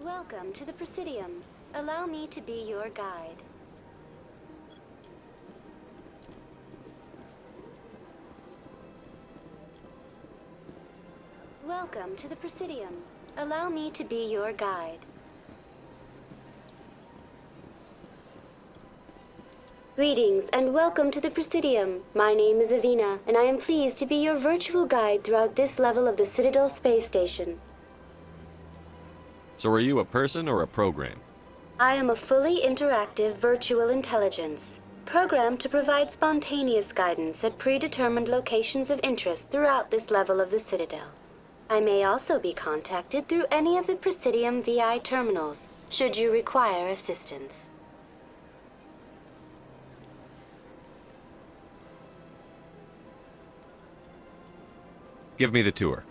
Welcome to the Presidium. Allow me to be your guide. Welcome to the Presidium. Allow me to be your guide. Greetings and welcome to the Presidium. My name is Avina, and I am pleased to be your virtual guide throughout this level of the Citadel Space Station. So are you a person or a program? I am a fully interactive virtual intelligence, programmed to provide spontaneous guidance at predetermined locations of interest throughout this level of the Citadel. I may also be contacted through any of the Presidium VI terminals, should you require assistance. Give me the tour.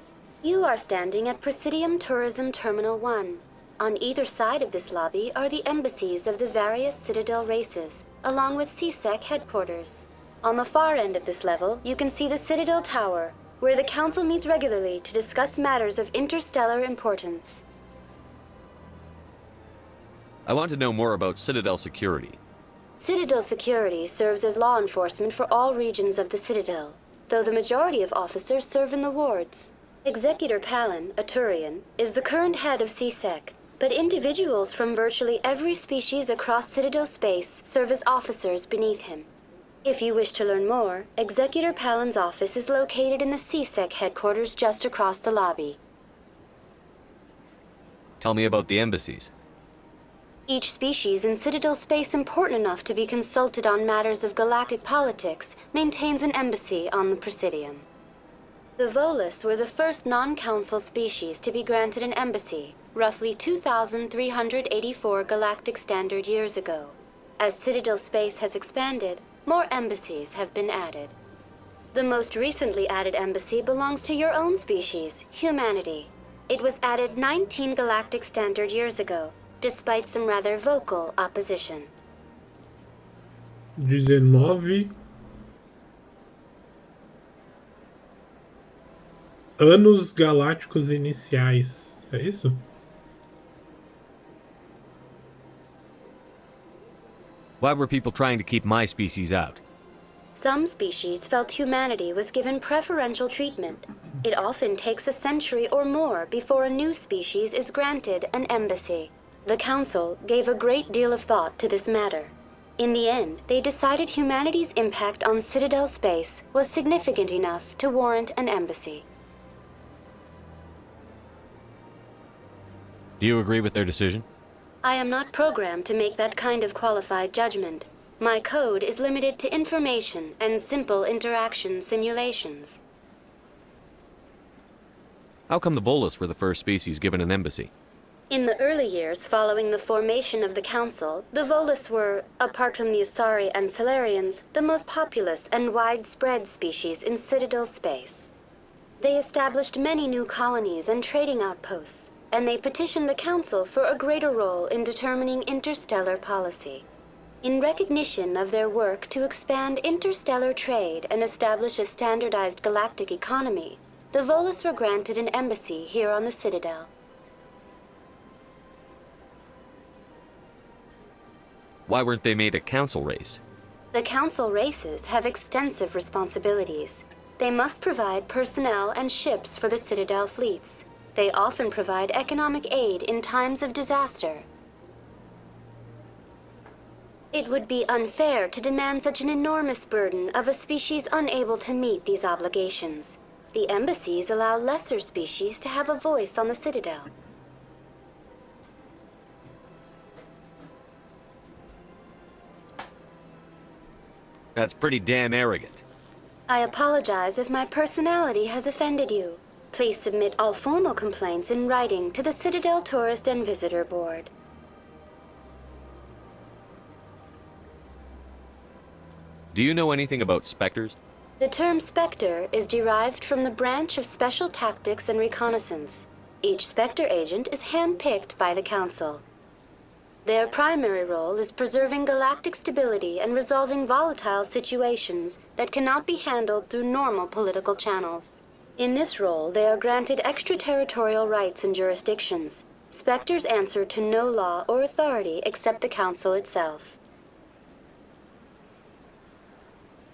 You are standing at Presidium Tourism Terminal 1. On either side of this lobby are the embassies of the various Citadel races, along with CSEC headquarters. On the far end of this level, you can see the Citadel Tower, where the Council meets regularly to discuss matters of interstellar importance. I want to know more about Citadel security. Citadel security serves as law enforcement for all regions of the Citadel, though the majority of officers serve in the wards. Executor Palin, a Turian, is the current head of CSEC, but individuals from virtually every species across Citadel space serve as officers beneath him. If you wish to learn more, Executor Palin's office is located in the CSEC headquarters just across the lobby. Tell me about the embassies. Each species in Citadel space important enough to be consulted on matters of galactic politics maintains an embassy on the Presidium. The Volus were the first non-council species to be granted an embassy, roughly 2,384 galactic standard years ago. As Citadel space has expanded, more embassies have been added. The most recently added embassy belongs to your own species, humanity. It was added 19 galactic standard years ago, despite some rather vocal opposition. 19 anos galácticos iniciais. É isso? Why were people trying to keep my species out? Some species felt humanity was given preferential treatment. It often takes a century or more before a new species is granted an embassy. The Council gave a great deal of thought to this matter. In the end, they decided humanity's impact on Citadel space was significant enough to warrant an embassy. Do you agree with their decision? I am not programmed to make that kind of qualified judgment. My code is limited to information and simple interaction simulations. How come the Volus were the first species given an embassy? In the early years following the formation of the Council, the Volus were, apart from the Asari and Salarians, the most populous and widespread species in Citadel space. They established many new colonies and trading outposts, and they petitioned the Council for a greater role in determining interstellar policy. In recognition of their work to expand interstellar trade and establish a standardized galactic economy, the Volus were granted an embassy here on the Citadel. Why weren't they made a council race? The Council races have extensive responsibilities. They must provide personnel and ships for the Citadel fleets. They often provide economic aid in times of disaster. It would be unfair to demand such an enormous burden of a species unable to meet these obligations. The embassies allow lesser species to have a voice on the Citadel. That's pretty damn arrogant. I apologize if my personality has offended you. Please submit all formal complaints in writing to the Citadel Tourist and Visitor Board. Do you know anything about specters? The term Spectre is derived from the branch of Special Tactics and Reconnaissance. Each Spectre agent is handpicked by the Council. Their primary role is preserving galactic stability and resolving volatile situations that cannot be handled through normal political channels. In this role, they are granted extraterritorial rights and jurisdictions. Spectres answer to no law or authority except the Council itself.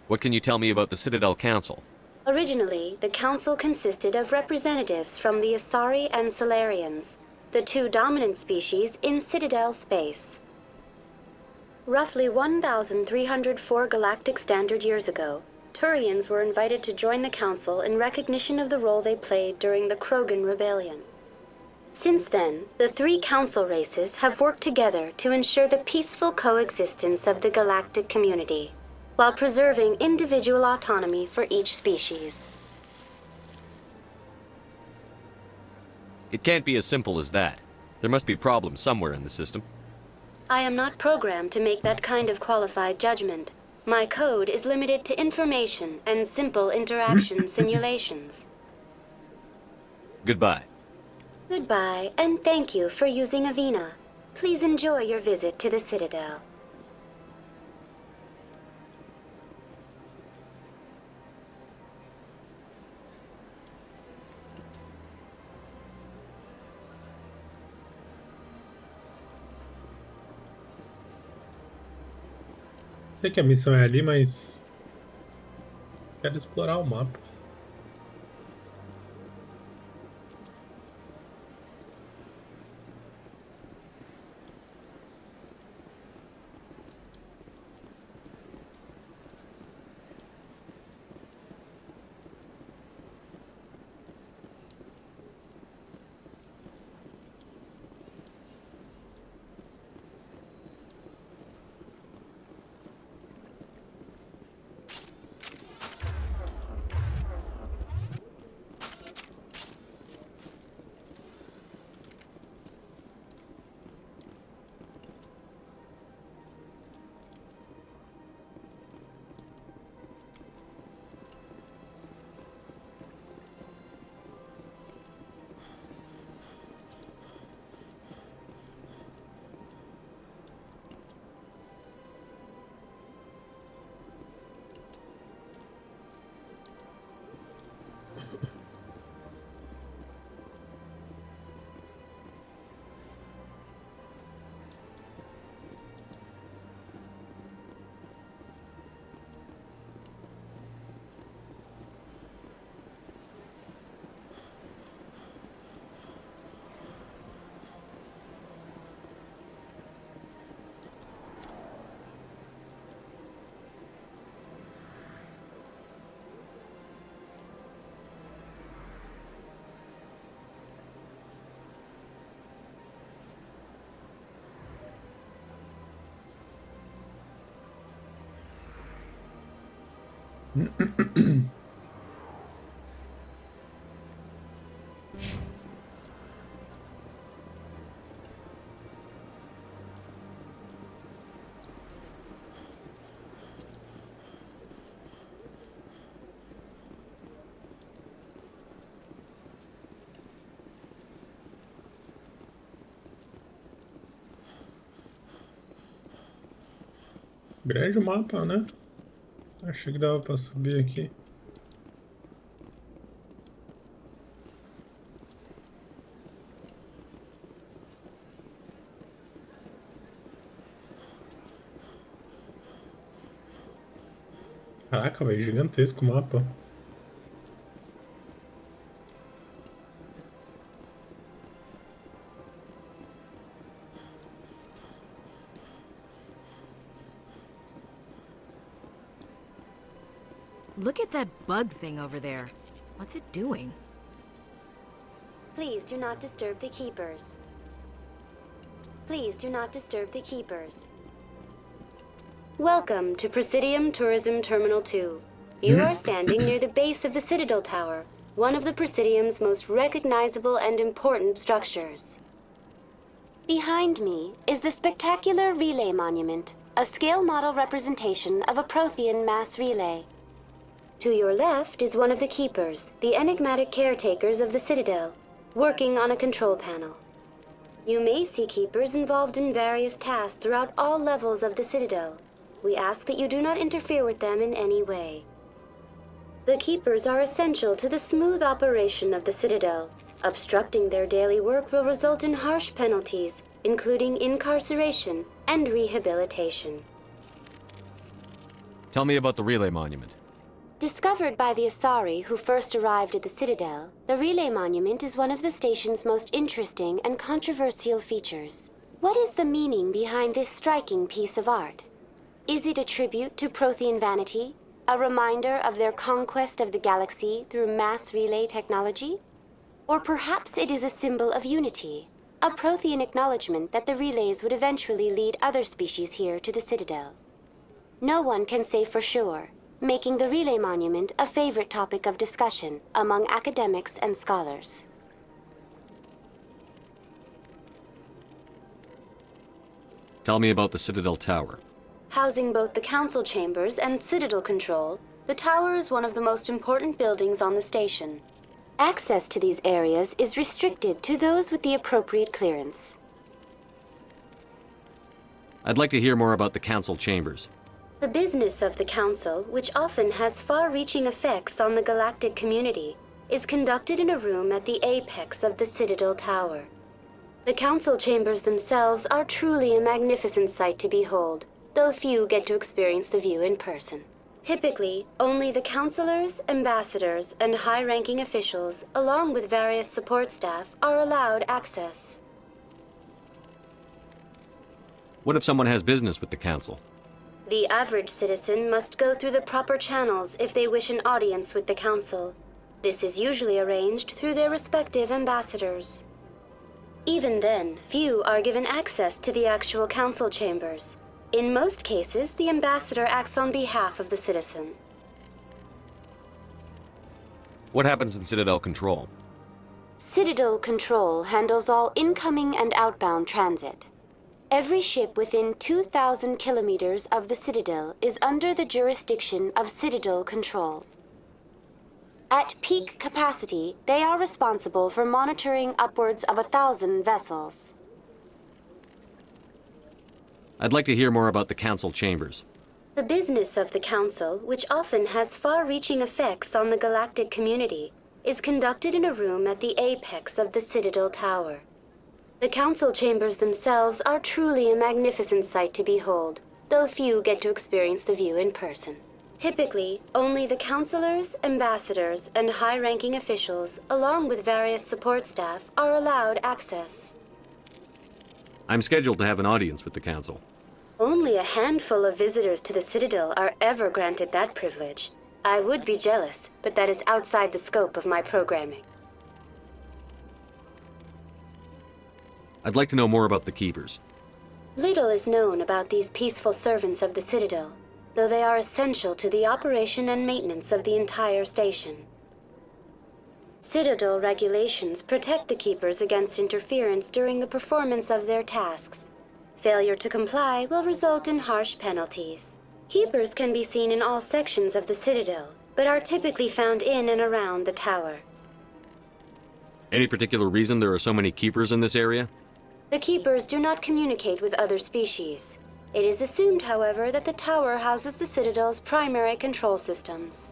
What can you tell me about the Citadel Council? Originally, the Council consisted of representatives from the Asari and Salarians, the two dominant species in Citadel space. Roughly 1,304 galactic standard years ago, Turians were invited to join the Council in recognition of the role they played during the Krogan Rebellion. Since then, the three Council races have worked together to ensure the peaceful coexistence of the galactic community, while preserving individual autonomy for each species. It can't be as simple as that. There must be problems somewhere in the system. I am not programmed to make that kind of qualified judgment. My code is limited to information and simple interaction simulations. Goodbye. Goodbye, and thank you for using Avina. Please enjoy your visit to the Citadel. Sei que a missão é ali, mas quero explorar o mapa. Grande mapa, né? Achei que dava pra subir aqui. Caraca, velho, gigantesco o mapa. Look at that bug thing over there. What's it doing? Please do not disturb the keepers. Please do not disturb the keepers. Welcome to Presidium Tourism Terminal 2. You are standing near the base of the Citadel Tower, one of the Presidium's most recognizable and important structures. Behind me is the spectacular Relay Monument, a scale model representation of a Prothean mass relay. To your left is one of the keepers, the enigmatic caretakers of the Citadel, working on a control panel. You may see keepers involved in various tasks throughout all levels of the Citadel. We ask that you do not interfere with them in any way. The keepers are essential to the smooth operation of the Citadel. Obstructing their daily work will result in harsh penalties, including incarceration and rehabilitation. Tell me about the Relay Monument. Discovered by the Asari who first arrived at the Citadel, the Relay Monument is one of the station's most interesting and controversial features. What is the meaning behind this striking piece of art? Is it a tribute to Prothean vanity? A reminder of their conquest of the galaxy through mass relay technology? Or perhaps it is a symbol of unity, a Prothean acknowledgement that the relays would eventually lead other species here to the Citadel. No one can say for sure, making the Relay Monument a favorite topic of discussion among academics and scholars. Tell me about the Citadel Tower. Housing both the council chambers and Citadel control, the tower is one of the most important buildings on the station. Access to these areas is restricted to those with the appropriate clearance. I'd like to hear more about the council chambers. The business of the Council, which often has far-reaching effects on the galactic community, is conducted in a room at the apex of the Citadel Tower. The Council chambers themselves are truly a magnificent sight to behold, though few get to experience the view in person. Typically, only the councilors, ambassadors, and high-ranking officials, along with various support staff, are allowed access. What if someone has business with the council? The average citizen must go through the proper channels if they wish an audience with the Council. This is usually arranged through their respective ambassadors. Even then, few are given access to the actual Council chambers. In most cases, the ambassador acts on behalf of the citizen. What happens in Citadel Control? Citadel Control handles all incoming and outbound transit. Every ship within 2,000 kilometers of the Citadel is under the jurisdiction of Citadel Control. At peak capacity, they are responsible for monitoring upwards of 1,000 vessels. I'd like to hear more about the council chambers. The business of the Council, which often has far-reaching effects on the galactic community, is conducted in a room at the apex of the Citadel Tower. The Council chambers themselves are truly a magnificent sight to behold, though few get to experience the view in person. Typically, only the councilors, ambassadors, and high-ranking officials, along with various support staff, are allowed access. I'm scheduled to have an audience with the council. Only a handful of visitors to the Citadel are ever granted that privilege. I would be jealous, but that is outside the scope of my programming. I'd like to know more about the Keepers. Little is known about these peaceful servants of the Citadel. though they are essential to the operation and maintenance of the entire station. Citadel regulations protect the Keepers against interference during the performance of their tasks. Failure to comply will result in harsh penalties. Keepers can be seen in all sections of the Citadel, but are typically found in and around the tower. Any particular reason there are so many keepers in this area? The Keepers do not communicate with other species. It is assumed, however, that the tower houses the Citadel's primary control systems.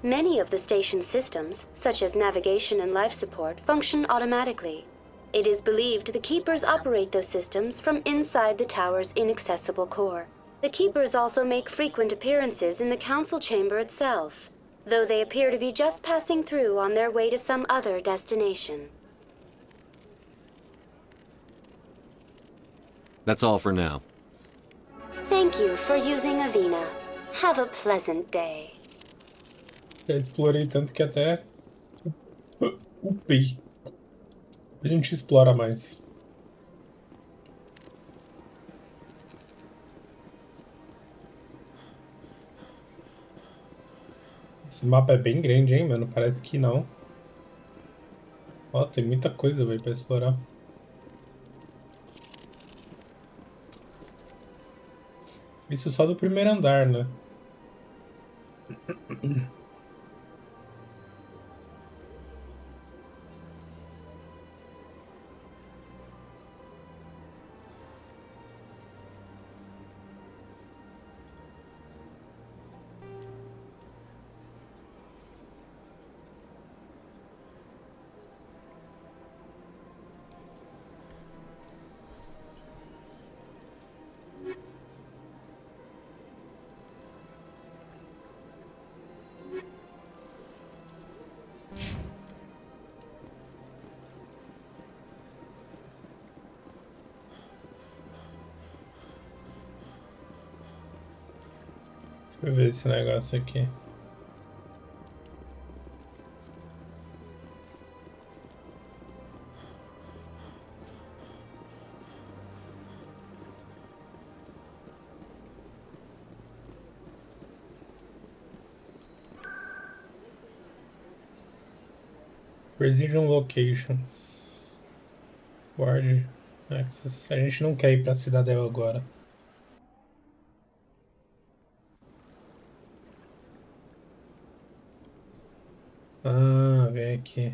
Many of the station's systems, such as navigation and life support, function automatically. It is believed the Keepers operate those systems from inside the tower's inaccessible core. The Keepers also make frequent appearances in the Council chamber itself, though they appear to be just passing through on their way to some other destination. That's all for now. Thank you for using Avina. Have a pleasant day. Já explorei tanto que até upei. A gente explora mais. Esse mapa é bem grande, hein, mano? Parece que não. Ó, tem muita coisa, velho, pra explorar. Isso só do primeiro andar, né? Deixa eu ver esse negócio aqui. Precision Locations. Ward Access. A gente não quer ir pra Cidadela agora. Ah, vem aqui.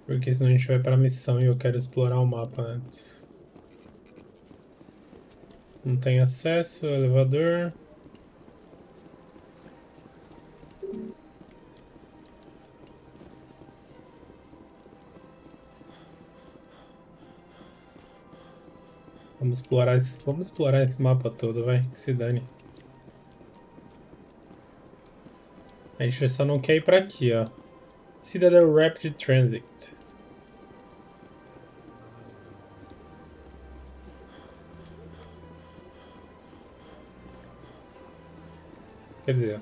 Porque senão a gente vai pra missão e eu quero explorar o mapa antes. Não tem acesso, elevador. Vamos explorar esse mapa todo, vai, que se dane. A gente só não quer ir pra aqui, ó. Citadel Rapid Transit. Quer dizer,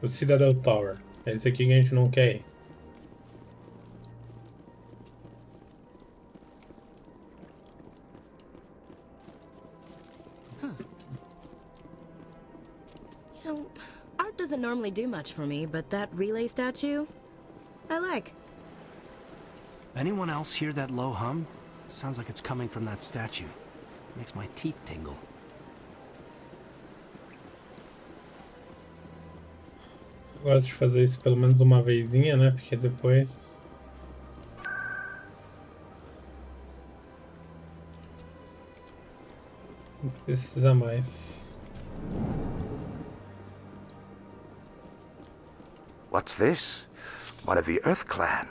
o Citadel Tower. É esse aqui que a gente não quer ir. You know, art doesn't normally do much for me, but that relay statue, I like. Anyone else hear that low hum? Sounds like it's coming from that statue. Makes my teeth tingle. Eu gosto de fazer isso pelo menos uma vezinha, né? Porque depois... não precisa mais. What's this? One of the Earth Clan.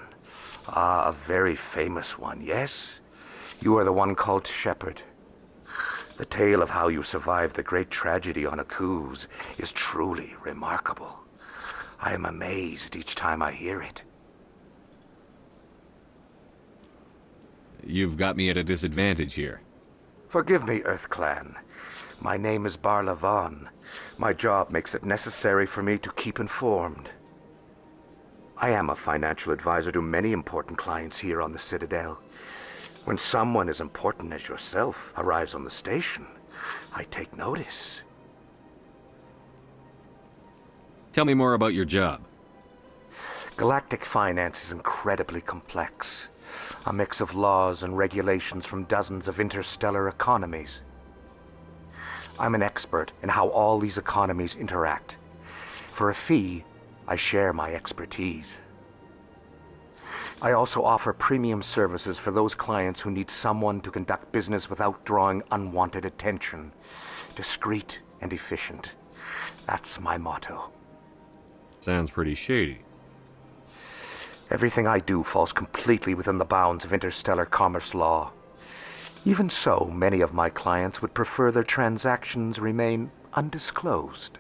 Ah, a very famous one, yes? You are the one called Shepherd. The tale of how you survived the great tragedy on Akuz is truly remarkable. I am amazed each time I hear it. You've got me at a disadvantage here. Forgive me, Earth Clan. My name is Barla Vaughn. My job makes it necessary for me to keep informed. I am a financial advisor to many important clients here on the Citadel. When someone as important as yourself arrives on the station, I take notice. Tell me more about your job. Galactic finance is incredibly complex. A mix of laws and regulations from dozens of interstellar economies. I'm an expert in how all these economies interact. For a fee, I share my expertise. I also offer premium services for those clients who need someone to conduct business without drawing unwanted attention. Discreet and efficient. That's my motto. Sounds pretty shady. Everything I do falls completely within the bounds of interstellar commerce law. Even so, many of my clients would prefer their transactions remain undisclosed.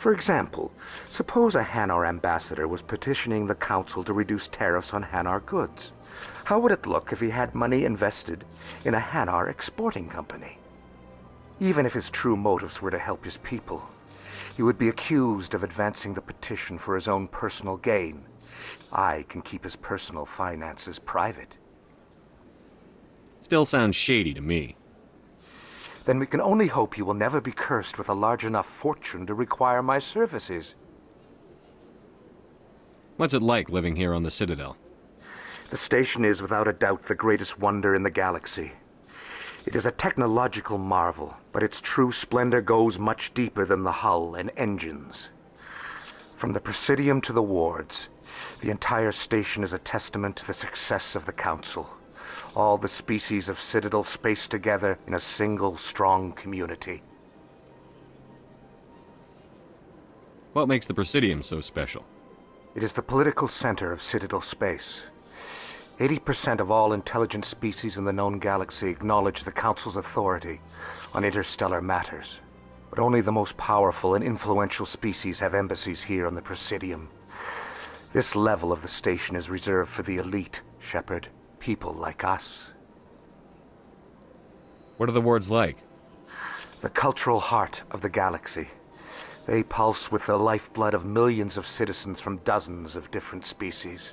For example, suppose a Hanar ambassador was petitioning the council to reduce tariffs on Hanar goods. How would it look if he had money invested in a Hanar exporting company? Even if his true motives were to help his people, he would be accused of advancing the petition for his own personal gain. I can keep his personal finances private. Still sounds shady to me. Then we can only hope he will never be cursed with a large enough fortune to require my services. What's it like living here on the Citadel? The station is without a doubt the greatest wonder in the galaxy. It is a technological marvel, but its true splendor goes much deeper than the hull and engines. From the Presidium to the wards, the entire station is a testament to the success of the Council. All the species of Citadel spaced together in a single strong community. What makes the Presidium so special? It is the political center of Citadel space. 80% of all intelligent species in the known galaxy acknowledge the Council's authority on interstellar matters. But only the most powerful and influential species have embassies here on the Presidium. This level of the station is reserved for the elite, Shepard. People like us. What are the wards like? The cultural heart of the galaxy. They pulse with the lifeblood of millions of citizens from dozens of different species.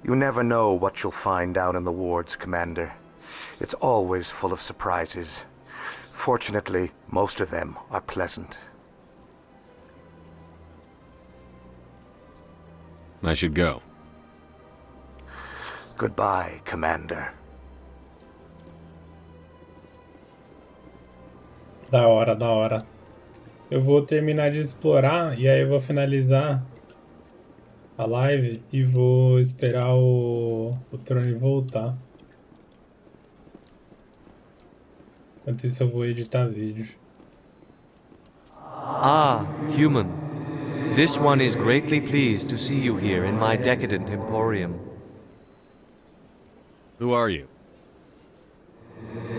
You never know what you'll find down in the wards, Commander. It's always full of surprises. Fortunately, most of them are pleasant. I should go. Goodbye, Commander. Da hora, da hora. Eu vou terminar de explorar e aí eu vou finalizar a live e vou esperar o Trone voltar. Enquanto isso eu vou editar vídeo. Ah, human. This one is greatly pleased to see you here in my decadent emporium. Who are you?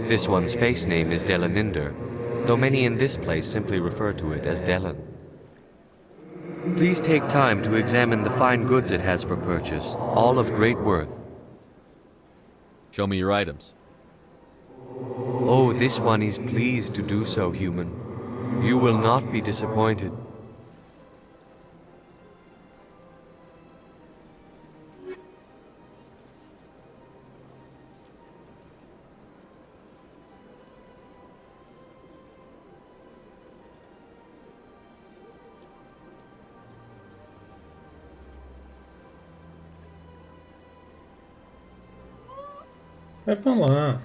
This one's face name is Delaninder, though many in this place simply refer to it as Delan. Please take time to examine the fine goods it has for purchase, all of great worth. Show me your items. Oh, this one is pleased to do so, human. You will not be disappointed. Vai pra lá.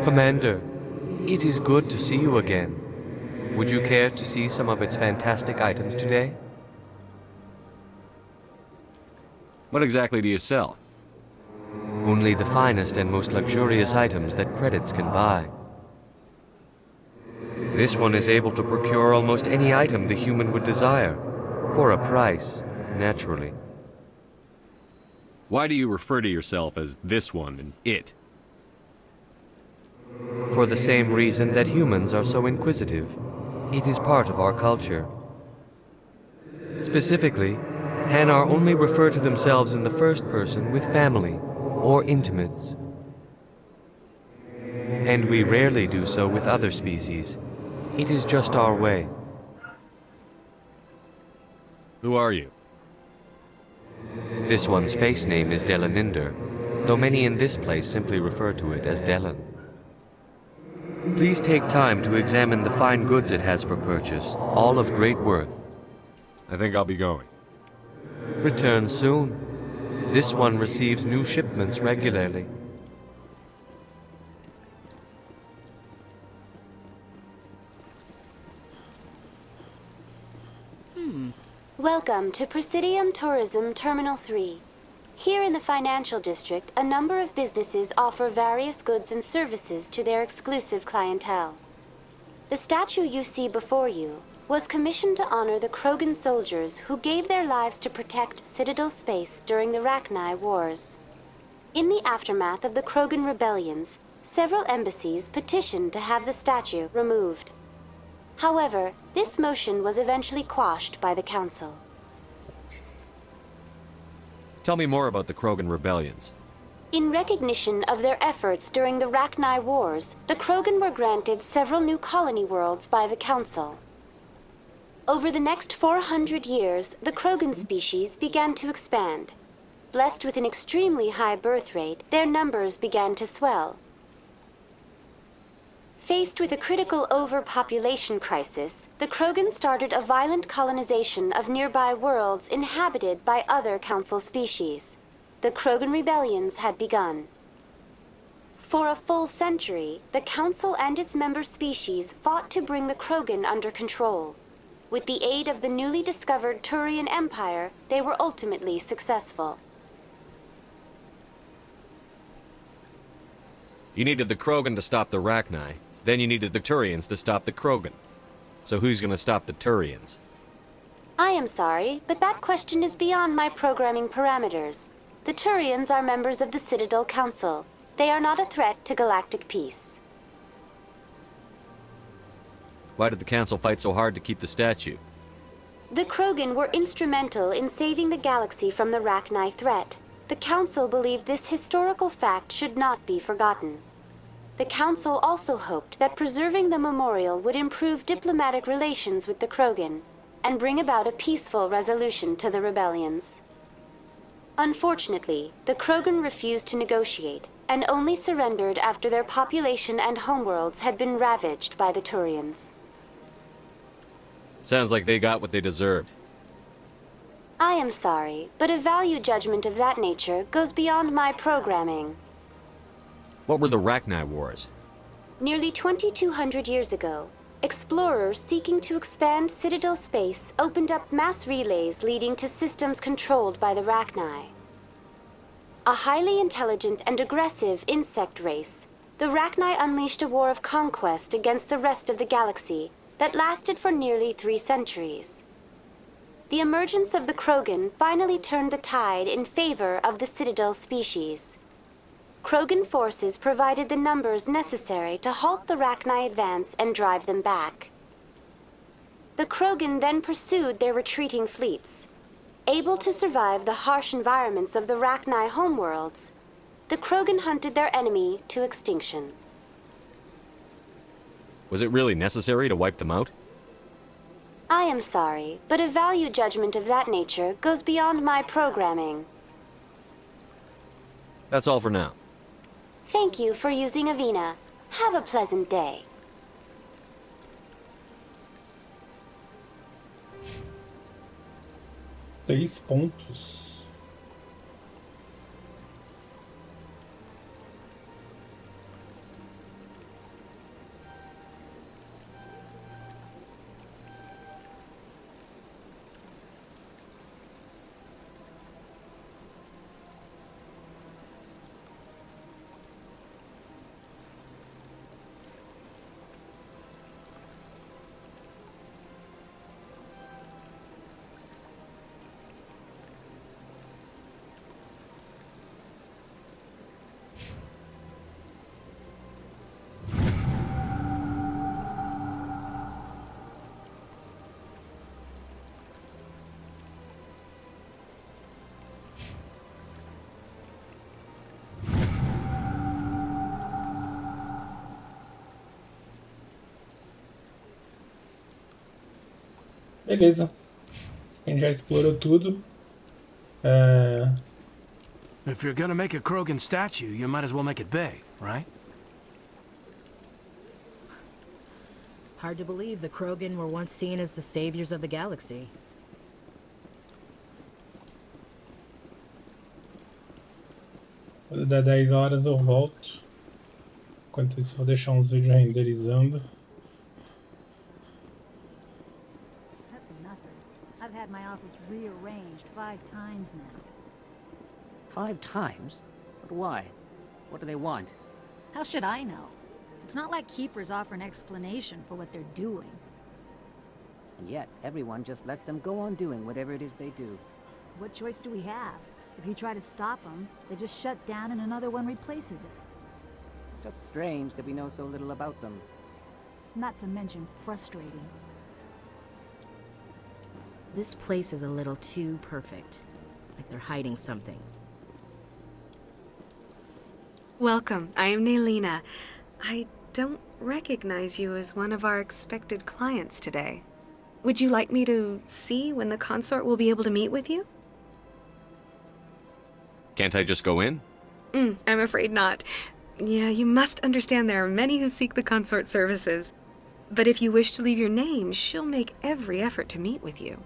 Commander, it is good to see you again. Would you care to see some of its fantastic items today? What exactly do you sell? Only the finest and most luxurious items that credits can buy. This one is able to procure almost any item the human would desire, for a price, naturally. Why do you refer to yourself as this one and it? For the same reason that humans are so inquisitive. It is part of our culture. Specifically, Hanar only refer to themselves in the first person with family or intimates. And we rarely do so with other species. It is just our way. Who are you? This one's face name is Delaninder, though many in this place simply refer to it as Delan. Please take time to examine the fine goods it has for purchase, all of great worth. I think I'll be going. Return soon. This one receives new shipments regularly. Welcome to Presidium Tourism Terminal 3. Here in the financial district, a number of businesses offer various goods and services to their exclusive clientele. The statue you see before you was commissioned to honor the Krogan soldiers who gave their lives to protect Citadel space during the Rachni Wars. In the aftermath of the Krogan rebellions, several embassies petitioned to have the statue removed. However, this motion was eventually quashed by the Council. Tell me more about the Krogan rebellions. In recognition of their efforts during the Rachni Wars, the Krogan were granted several new colony worlds by the Council. Over the next 400 years, the Krogan species began to expand. Blessed with an extremely high birth rate, their numbers began to swell. Faced with a critical overpopulation crisis, the Krogan started a violent colonization of nearby worlds inhabited by other Council species. The Krogan rebellions had begun. For a full century, the Council and its member species fought to bring the Krogan under control. With the aid of the newly discovered Turian Empire, they were ultimately successful. You needed the Krogan to stop the Rachni. Then you needed the Turians to stop the Krogan. So who's gonna stop the Turians? I am sorry, but that question is beyond my programming parameters. The Turians are members of the Citadel Council. They are not a threat to galactic peace. Why did the Council fight so hard to keep the statue? The Krogan were instrumental in saving the galaxy from the Rachni threat. The Council believed this historical fact should not be forgotten. The Council also hoped that preserving the memorial would improve diplomatic relations with the Krogan and bring about a peaceful resolution to the rebellions. Unfortunately, the Krogan refused to negotiate and only surrendered after their population and homeworlds had been ravaged by the Turians. Sounds like they got what they deserved. I am sorry, but a value judgment of that nature goes beyond my programming. What were the Rachni Wars? Nearly 2,200 years ago, explorers seeking to expand Citadel space opened up mass relays leading to systems controlled by the Rachni. A highly intelligent and aggressive insect race, the Rachni unleashed a war of conquest against the rest of the galaxy that lasted for nearly 3 centuries. The emergence of the Krogan finally turned the tide in favor of the Citadel species. Krogan forces provided the numbers necessary to halt the Rachni advance and drive them back. The Krogan then pursued their retreating fleets. Able to survive the harsh environments of the Rachni homeworlds, the Krogan hunted their enemy to extinction. Was it really necessary to wipe them out? I am sorry, but a value judgment of that nature goes beyond my programming. That's all for now. Thank you for using Avina. Have a pleasant day. 6 pontos. Beleza. A gente já explorou tudo. If you're gonna make a Krogan statue, you might as well make it big, right? Hard to believe the Krogan were once seen as the saviors of the galaxy. Quando der 10 horas eu volto. Enquanto isso, vou deixar uns vídeos renderizando. That's nothing. I've had my office rearranged 5 times now. 5 times? But why? What do they want? How should I know? It's not like Keepers offer an explanation for what they're doing. And yet, everyone just lets them go on doing whatever it is they do. What choice do we have? If you try to stop them, they just shut down and another one replaces it. Just strange that we know so little about them. Not to mention frustrating. This place is a little too perfect. Like they're hiding something. Welcome, I am Nelina. I don't recognize you as one of our expected clients today. Would you like me to see when the consort will be able to meet with you? Can't I just go in? I'm afraid not. Yeah, you must understand there are many who seek the consort services. But if you wish to leave your name, she'll make every effort to meet with you.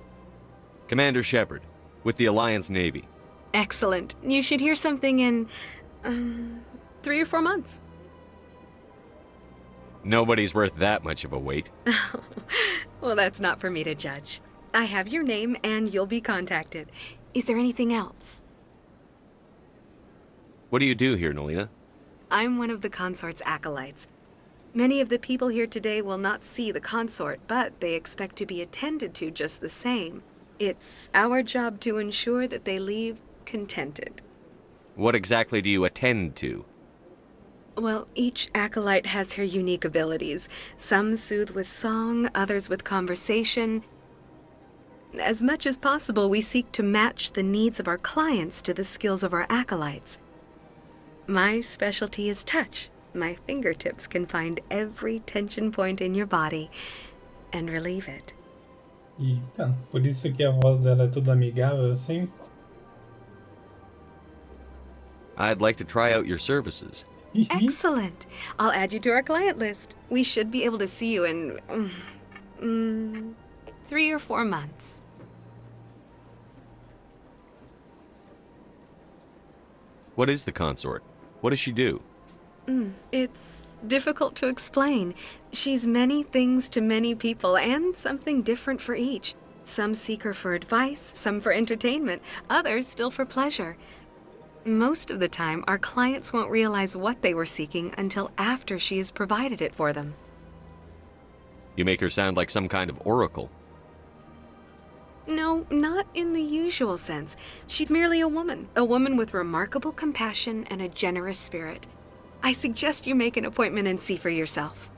Commander Shepard, with the Alliance Navy. Excellent. You should hear something in 3 or 4 months. Nobody's worth that much of a wait. Well, that's not for me to judge. I have your name and you'll be contacted. Is there anything else? What do you do here, Nelina? I'm one of the consort's acolytes. Many of the people here today will not see the consort, but they expect to be attended to just the same. It's our job to ensure that they leave contented. What exactly do you attend to? Well, each acolyte has her unique abilities. Some soothe with song, others with conversation. As much as possible, we seek to match the needs of our clients to the skills of our acolytes. My specialty is touch. My fingertips can find every tension point in your body and relieve it. Eita, por isso que a voz dela é toda amigável assim? I'd like to try out your services. Excellent. I'll add you to our client list. We should be able to see you in 3 or 4 months. What is the consort? What does she do? It's difficult to explain. She's many things to many people and something different for each. Some seek her for advice, some for entertainment, others still for pleasure. Most of the time, our clients won't realize what they were seeking until after she has provided it for them. You make her sound like some kind of oracle. No, not in the usual sense. She's merely a woman with remarkable compassion and a generous spirit. I suggest you make an appointment and see for yourself.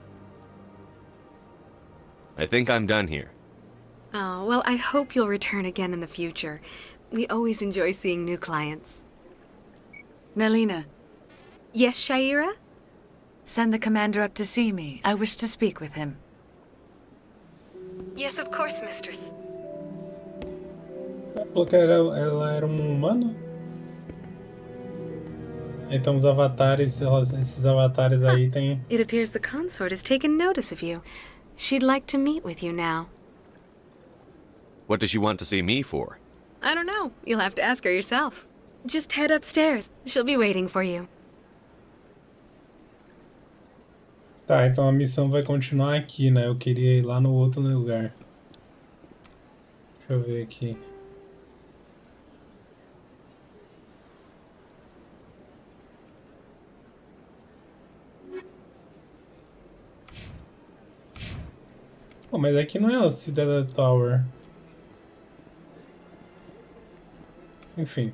I think I'm done here. Oh, well, I hope you'll return again in the future. We always enjoy seeing new clients. Nelina. Yes, Shaira? Send the commander up to see me. I wish to speak with him. Yes, of course, mistress. Ela falou que ela era humana? Então os avatares, esses avatares aí tem... It appears the consort has taken notice of you. She'd like to meet with you now. What does she want to see me for? I don't know. You'll have to ask her yourself. Just head upstairs. She'll be waiting for you. Tá, então a missão vai continuar aqui, né? Eu queria ir lá no outro lugar. Deixa eu ver aqui. Oh, mas aqui não é a Cidadela Tower. Enfim.